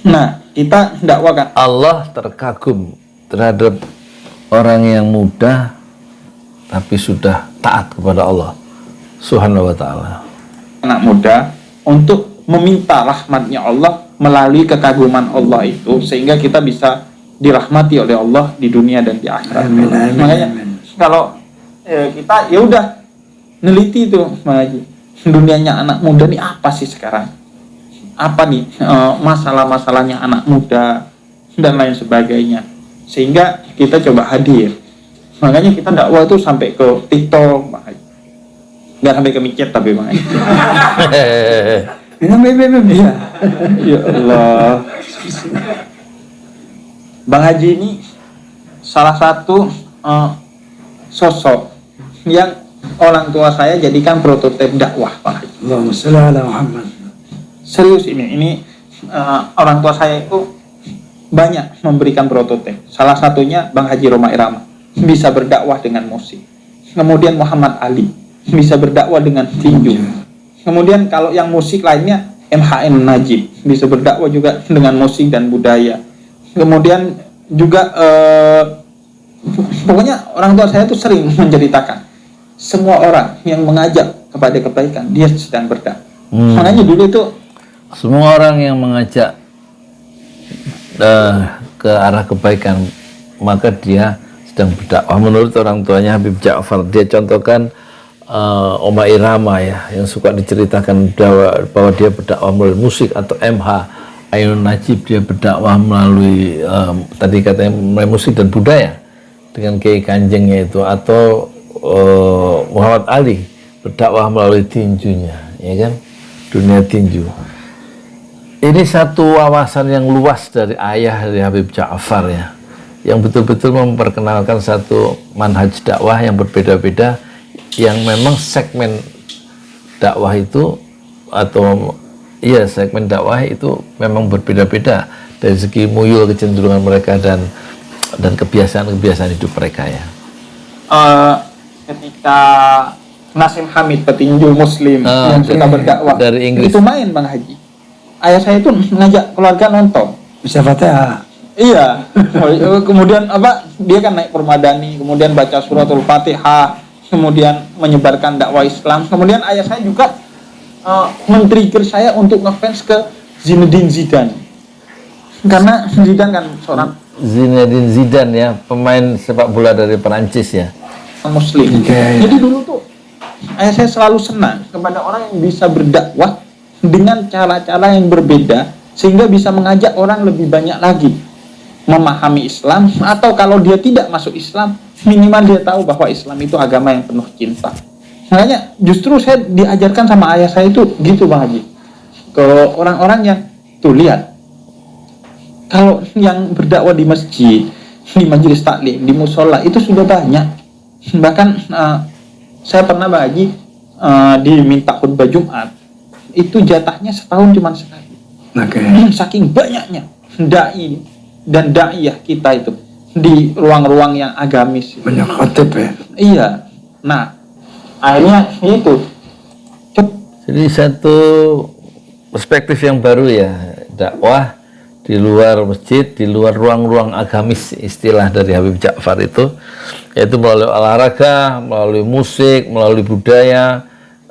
Nah, kita dakwakan. Allah terkagum terhadap orang yang muda tapi sudah taat kepada Allah Subhanahu wa ta'ala. Anak muda untuk meminta rahmatnya Allah melalui kekaguman Allah itu, sehingga kita bisa dirahmati oleh Allah di dunia dan di akhirat. Makanya kalau kita ya udah neliti itu, dunianya anak muda nih apa sih sekarang? Apa nih masalah-masalahnya anak muda dan lain sebagainya, sehingga kita coba hadir. Makanya kita dakwah itu sampai ke TikTok, nggak sampai ke micet tapi makanya. Ya Allah. Bang Haji ini salah satu sosok yang orang tua saya jadikan prototipe dakwah, Bang Haji. Allahumma shalli ala Muhammad. Serius ini orang tua saya itu banyak memberikan prototipe. Salah satunya Bang Haji Roma Irama, bisa berdakwah dengan musik. Kemudian Muhammad Ali bisa berdakwah dengan tinju. Kemudian kalau yang musik lainnya MHN Najib bisa berdakwah juga dengan musik dan budaya. Kemudian juga pokoknya orang tua saya tuh sering menceritakan semua orang yang mengajak kepada kebaikan dia sedang berdakwah. Makanya dulu itu semua orang yang mengajak ke arah kebaikan maka dia sedang berdakwah. Menurut orang tuanya Habib Ja'far, dia contohkan Oma Irama ya, yang suka diceritakan bahwa dia berdakwah melalui musik, atau MH Ainun Najib dia berdakwah melalui tadi katanya melalui musik dan budaya dengan Kiai Kanjengnya itu, atau Muhammad Ali berdakwah melalui tinjunya, ya kan, dunia tinju. Ini satu wawasan yang luas dari ayah dari Habib Ja'far ya, yang betul-betul memperkenalkan satu manhaj dakwah yang berbeda-beda, yang memang segmen dakwah itu segmen dakwah itu memang berbeda-beda dari segi muyul kecenderungan mereka dan kebiasaan-kebiasaan hidup mereka ya. Ketika Nasim Hamid, petinju muslim yang suka berdakwah dari Inggris, itu main Bang Haji, ayah saya itu ngajak keluarga nonton bisa Fatihah. Iya. Kemudian dia kan naik permadani, kemudian baca suratul Fatihah, kemudian menyebarkan dakwah Islam. Kemudian ayah saya juga men-trigger saya untuk ngefans ke Zinedine Zidane, karena Zidane kan seorang Zinedine Zidane ya, pemain sepak bola dari Perancis ya, muslim. Jadi dulu tuh ayah saya selalu senang kepada orang yang bisa berdakwah dengan cara-cara yang berbeda, sehingga bisa mengajak orang lebih banyak lagi memahami Islam, atau kalau dia tidak masuk Islam, minimal dia tahu bahwa Islam itu agama yang penuh cinta. Makanya justru saya diajarkan sama ayah saya itu gitu Bang Haji, ke orang-orang yang tuh lihat, kalau yang berdakwah di masjid, di majelis taklim, di musola itu sudah banyak. Bahkan saya pernah Bang Haji diminta khutbah Jumat, itu jatahnya setahun cuma sekali. Saking banyaknya dai dan daiyah kita itu di ruang-ruang yang agamis. Banyak khotib ya. Iya. Nah, akhirnya itu. Jadi satu perspektif yang baru ya, dakwah di luar masjid, di luar ruang-ruang agamis, istilah dari Habib Ja'far itu yaitu melalui olahraga, melalui musik, melalui budaya,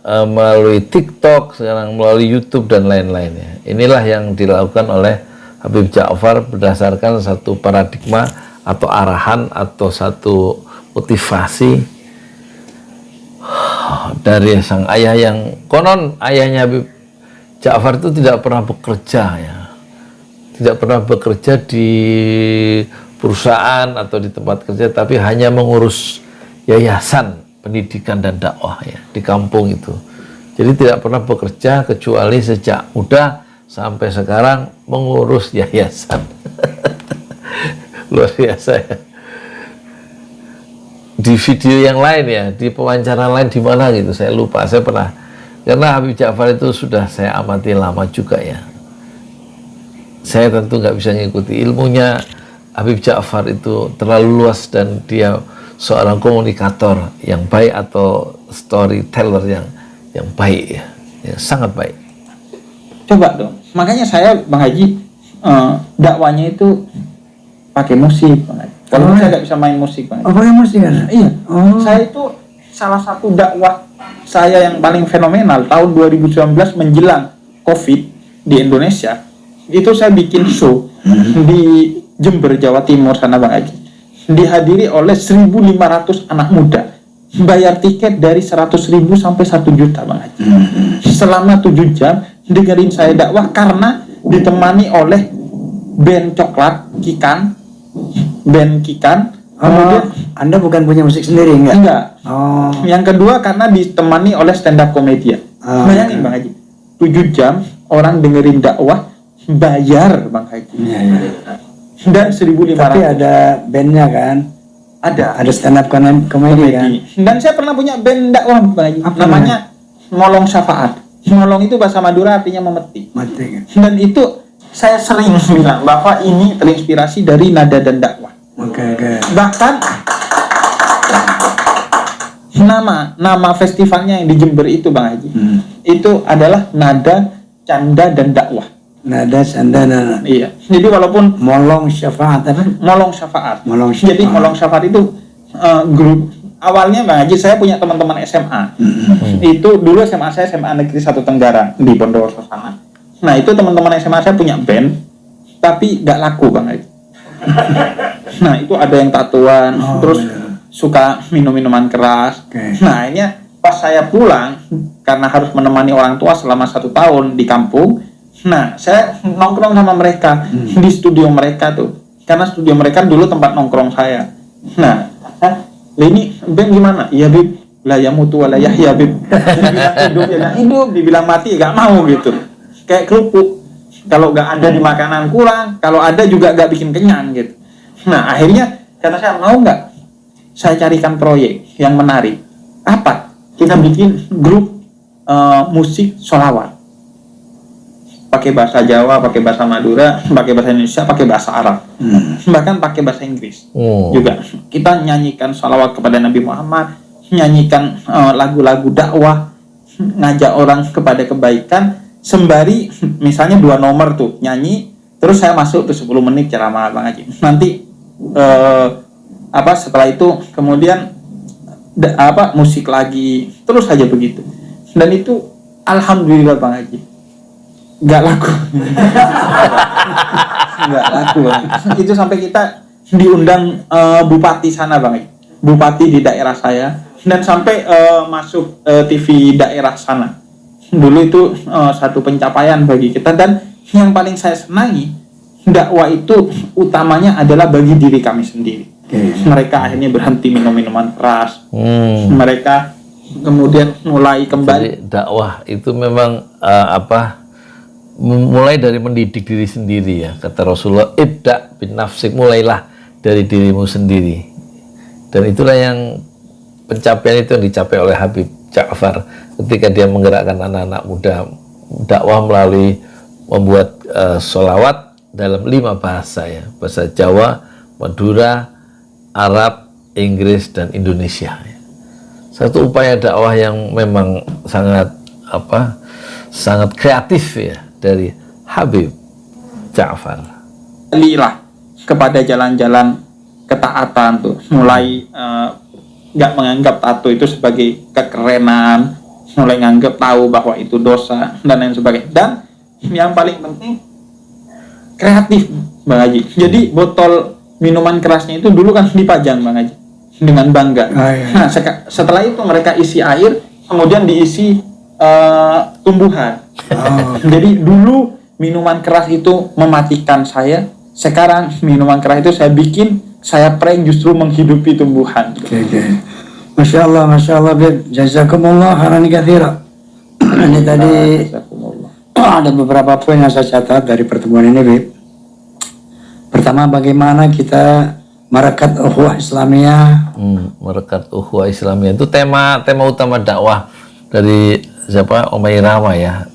melalui TikTok, sekarang melalui YouTube dan lain-lainnya. Inilah yang dilakukan oleh Habib Ja'far berdasarkan satu paradigma atau arahan atau satu motivasi dari sang ayah, yang konon ayahnya Habib Ja'far itu tidak pernah bekerja ya. Tidak pernah bekerja di perusahaan atau di tempat kerja, tapi hanya mengurus yayasan pendidikan dan dakwah ya di kampung itu. Jadi tidak pernah bekerja kecuali sejak muda sampai sekarang mengurus yayasan. Luar biasa ya. Di video yang lain ya, di pewawancara lain di mana gitu, saya lupa, saya pernah, karena Habib Ja'far itu sudah saya amati lama juga ya. Saya tentu nggak bisa ngikuti ilmunya. Habib Ja'far itu terlalu luas dan dia seorang komunikator yang baik atau storyteller yang baik ya, yang sangat baik. Coba dong, makanya saya Bang Haji dakwanya itu pakai musik Bang Haji. Kalau saya nggak bisa main musik Bang Haji. Pakai musik kan? Iya. Saya itu salah satu dakwah saya yang paling fenomenal tahun 2019 menjelang COVID di Indonesia. Itu saya bikin show di Jember, Jawa Timur sana Bang Haji. Dihadiri oleh 1.500 anak muda. Bayar tiket dari 100.000 sampai 1 juta Bang Haji. Selama 7 jam dengerin saya dakwah karena ditemani oleh band coklat Kikan. Band Kikan. Kemudian Anda bukan punya musik sendiri enggak? Enggak. Oh. Yang kedua karena ditemani oleh stand up komedian. Bayangin Bang Haji, 7 jam orang dengerin dakwah bayar Bang Haji. Iya. Dan 1.500. Tapi ada bandnya kan? Ada stand up komedi kan? Dan saya pernah punya band dakwah Bang Haji. Apa Namanya Molong Syafaat. Molong itu bahasa Madura artinya memetik. Mati kan? Dan itu saya sering bilang bahwa ini terinspirasi dari nada dan dakwah. Oke. Bahkan nama festivalnya yang di Jember itu Bang Haji, itu adalah nada, canda dan dakwah. Nada, canda, dan Iya. Jadi walaupun Molong Syafaat apa? Molong Syafaat. Molong Syafaat. Jadi Molong Syafaat itu grup awalnya Bang Haji, saya punya teman-teman SMA. Itu dulu SMA saya SMA Negeri 1 Tenggara di Bondowoso sana. Nah, itu teman-teman SMA saya punya band tapi gak laku Bang Haji. Nah, itu ada yang tatuan, terus suka minum-minuman keras. Nah, ini pas saya pulang karena harus menemani orang tua selama 1 tahun di kampung. Nah, saya nongkrong sama mereka di studio mereka tuh. Karena studio mereka dulu tempat nongkrong saya. Nah, ini band gimana? Iya Bib, la yamutu wa la yahya Bib. Dibilang hidup ya gak hidup, dibilang mati ya gak mau gitu. Kayak kerupuk. Kalau gak ada di makanan kurang, kalau ada juga gak bikin kenyang gitu. Nah, akhirnya kata saya, mau gak saya carikan proyek yang menarik. Apa? Kita bikin grup musik sholawat. Pakai bahasa Jawa, pakai bahasa Madura, pakai bahasa Indonesia, pakai bahasa Arab, bahkan pakai bahasa Inggris juga. Kita nyanyikan sholawat kepada Nabi Muhammad, nyanyikan lagu-lagu dakwah, ngajak orang kepada kebaikan, sembari misalnya 2 nomor tuh nyanyi, terus saya masuk tuh 10 menit ceramah Bang Haji. Nanti setelah itu kemudian musik lagi, terus saja begitu. Dan itu alhamdulillah Bang Haji nggak laku. Nggak laku Bang. Itu sampai kita diundang bupati sana Bang, bupati di daerah saya, dan sampai masuk TV daerah sana. Dulu itu satu pencapaian bagi kita. Dan yang paling saya senangi, dakwah itu utamanya adalah bagi diri kami sendiri. Mereka akhirnya berhenti minum minuman keras. Mereka kemudian mulai kembali. Jadi dakwah itu memang mulai dari mendidik diri sendiri ya, kata Rasulullah, ibda bin nafsik, mulailah dari dirimu sendiri. Dan itulah yang pencapaian itu yang dicapai oleh Habib Ja'far ketika dia menggerakkan anak-anak muda dakwah melalui membuat sholawat dalam 5 bahasa ya, bahasa Jawa, Madura, Arab, Inggris dan Indonesia ya. Satu upaya dakwah yang memang sangat kreatif ya dari Habib Ja'far. Lilah kepada jalan-jalan ketaatan tuh, mulai nggak menganggap tato itu sebagai kekerenan, mulai nganggap tahu bahwa itu dosa dan lain sebagainya. Dan yang paling penting kreatif, Bang Haji. Jadi botol minuman kerasnya itu dulu kan dipajang, Bang Haji, dengan bangga. Nah, setelah itu mereka isi air, kemudian diisi tumbuhan. Jadi dulu minuman keras itu mematikan saya, sekarang minuman keras itu saya bikin, saya prank justru menghidupi tumbuhan. Oke. Masya Allah, Bib. Jazakumullah khairan katsira. Ini tadi ada beberapa poin yang saya catat dari pertemuan ini, Bib. Pertama, bagaimana kita merekat ukhuwah Islamiyah. Merekat ukhuwah Islamiyah itu tema utama dakwah dari siapa? Umairama ya.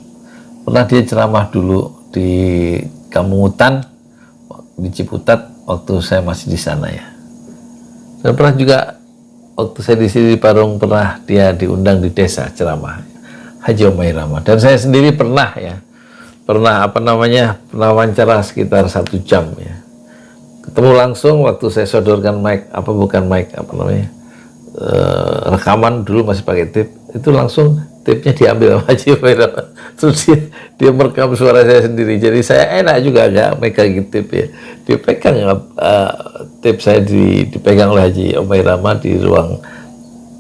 Pernah dia ceramah dulu di Kampung Hutan di Ciputat waktu saya masih di sana ya. Dan pernah juga waktu saya di sini di Parung, pernah dia diundang di desa ceramah Haji Umairama. Dan saya sendiri pernah pernah wawancara sekitar 1 jam ya. Ketemu langsung waktu saya sodorkan rekaman dulu masih pakai tape, itu langsung tape-nya diambil sama Haji Umairama. Terus dia merekam suara saya sendiri. Jadi saya enak juga agak megang tape ya. Dia pegang tape saya dipegang oleh Haji Umairama di ruang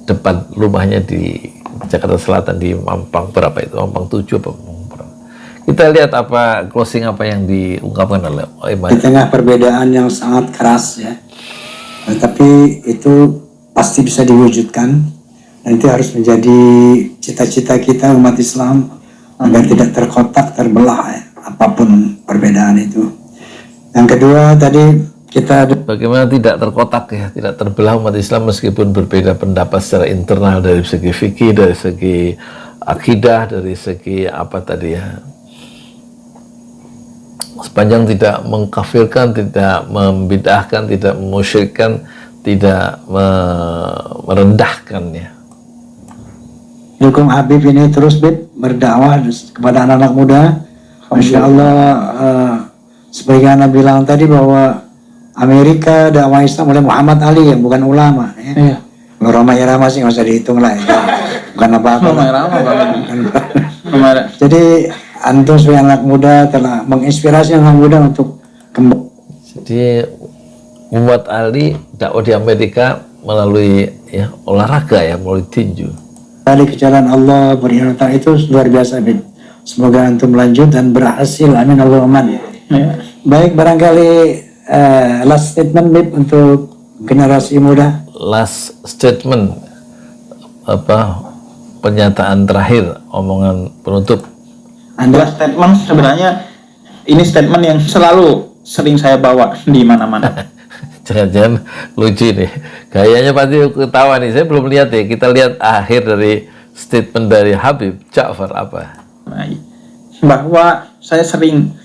depan rumahnya di Jakarta Selatan di Mampang berapa itu? Mampang 7 apa? Kita lihat closing apa yang diungkapkan oleh Imam. Di tengah perbedaan yang sangat keras ya, tapi itu pasti bisa diwujudkan, dan itu harus menjadi cita-cita kita umat Islam agar tidak terkotak terbelah ya, apapun perbedaan itu. Yang kedua tadi kita bagaimana tidak terkotak ya, tidak terbelah umat Islam meskipun berbeda pendapat secara internal dari segi fikih, dari segi akidah, dari segi apa tadi ya. Sepanjang tidak mengkafirkan, tidak membid'ahkan, tidak memusyrikkan, tidak merendahkan ya. Dukung Habib ini terus, Bib, berdakwah kepada anak-anak muda. Masya Allah, sebagaimana bilang tadi bahwa Amerika dakwah Islam oleh Muhammad Ali ya, bukan ulama ya. Iya. Roma Irama sih nggak usah dihitung lah ya. Bukan apa-apa. Roma Irama, Jadi antum sebagai anak muda telah menginspirasi anak muda untuk kembali. Jadi Muhammad Ali dakwah di Amerika melalui ya olahraga ya, melalui tinju. Kembali ke jalan Allah beribadah itu luar biasa, Bib. Semoga antum lanjut dan berhasil, amin Allahumma. Ya. Baik, barangkali last statement, Bib, untuk generasi muda. Last statement, pernyataan terakhir, omongan penutup. Anda statement sebenarnya ini statement yang sering saya bawa di mana-mana. Jangan-jangan lucu nih, gayanya pasti ketawa nih. Saya belum lihat ya, kita lihat akhir dari statement dari Habib Ja'far apa. Bahwa saya sering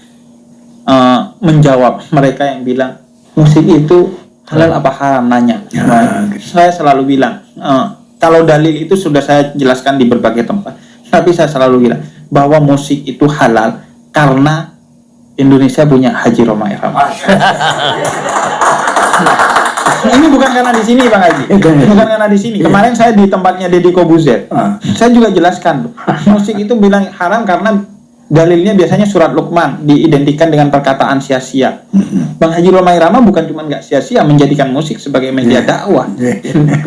menjawab mereka yang bilang musik itu halal apa haram, nanya. Saya selalu bilang kalau dalil itu sudah saya jelaskan di berbagai tempat, tapi saya selalu bilang bahwa musik itu halal karena Indonesia punya Haji Roma Irama. Ini bukan karena di sini, Bang Haji. Bukan karena di sini. Kemarin saya di tempatnya Deddy Kobuzer. Saya juga jelaskan musik itu bilang haram karena dalilnya biasanya surat Luqman diidentikan dengan perkataan sia-sia. Bang Haji Roma Irama bukan cuma nggak sia-sia menjadikan musik sebagai media dakwah.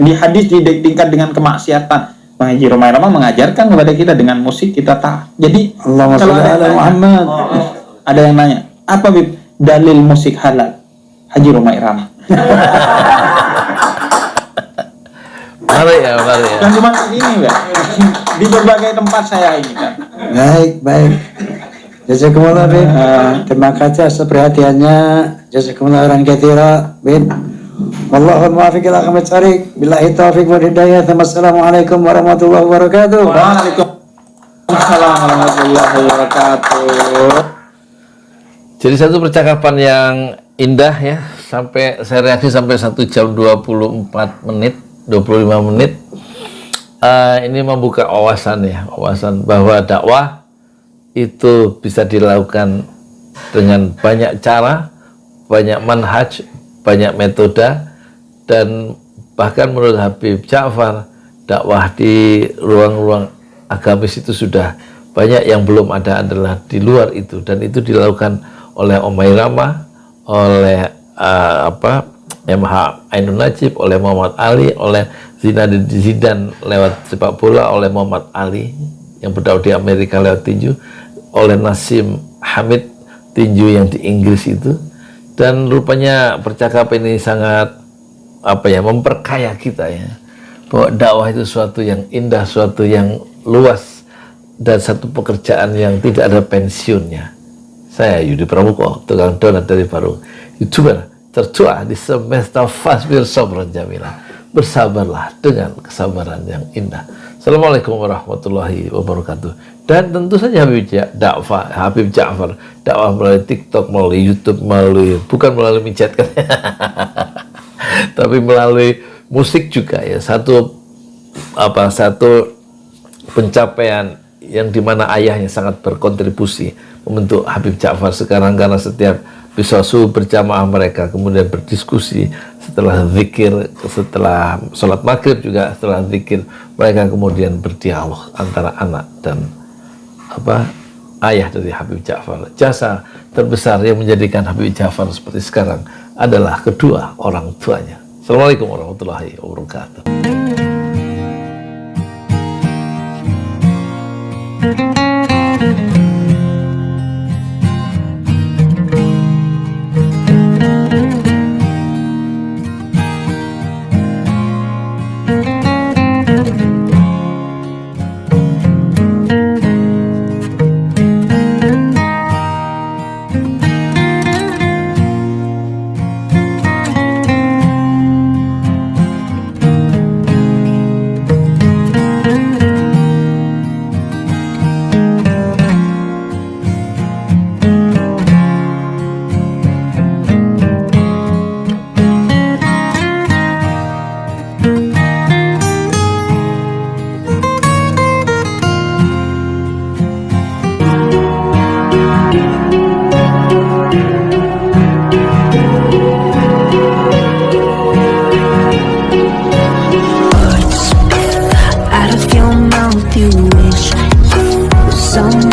Di hadis diidentikan dengan kemaksiatan. Bang Haji Roma Irama mengajarkan kepada kita dengan musik kita taat. Jadi Allahumma kalau sholli ala Muhammad. Ada yang nanya, apa Bib dalil musik halal? Haji Roma Irama. Mari ya. Dan cuma ini, Mbak. Di berbagai tempat saya ini kan. Baik. Jazakumullah, Bib. Terima kasih atas perhatiannya. Jazakumullah khairan katsira, Bib. Wallahul muwaffiq ila aqwamit thoriq. Billahi taufiq wal hidayah. Assalamualaikum warahmatullahi wabarakatuh. Waalaikumsalam warahmatullahi wabarakatuh. Jadi satu percakapan yang indah ya, sampai saya reaksi sampai 1 jam 25 menit. Ini membuka wawasan bahwa dakwah itu bisa dilakukan dengan banyak cara, banyak manhaj, banyak metode, dan bahkan menurut Habib Ja'far, dakwah di ruang-ruang agamis itu sudah banyak yang belum ada adalah di luar itu, dan itu dilakukan oleh Umairama, oleh MH Ainun Najib, oleh Muhammad Ali, oleh Zinedine Zidane lewat sepak bola, oleh Muhammad Ali yang berdakwah di Amerika lewat tinju, oleh Nasim Hamid tinju yang di Inggris itu. Dan rupanya percakapan ini sangat memperkaya kita ya, bahwa dakwah itu suatu yang indah, suatu yang luas, dan satu pekerjaan yang tidak ada pensiunnya. Saya Yudi Pramuko, tukang donat dari Parung, YouTuber tertua di semesta Fasbir Sabran Jamila. Bersabarlah dengan kesabaran yang indah. Assalamualaikum warahmatullahi wabarakatuh. Dan tentu saja Habib Ja'far dakwah melalui TikTok, melalui YouTube, bukan melalui micet kan, tapi melalui musik juga ya. Satu pencapaian yang dimana ayahnya sangat berkontribusi membentuk Habib Ja'far sekarang, karena setiap bisa subuh berjamaah mereka kemudian berdiskusi, setelah zikir, setelah sholat maghrib juga setelah zikir, mereka kemudian berdialog antara anak dan ayah dari Habib Ja'far. Jasa terbesar yang menjadikan Habib Ja'far seperti sekarang adalah kedua orang tuanya. Assalamualaikum warahmatullahi wabarakatuh. Out of your mouth you wish you were someone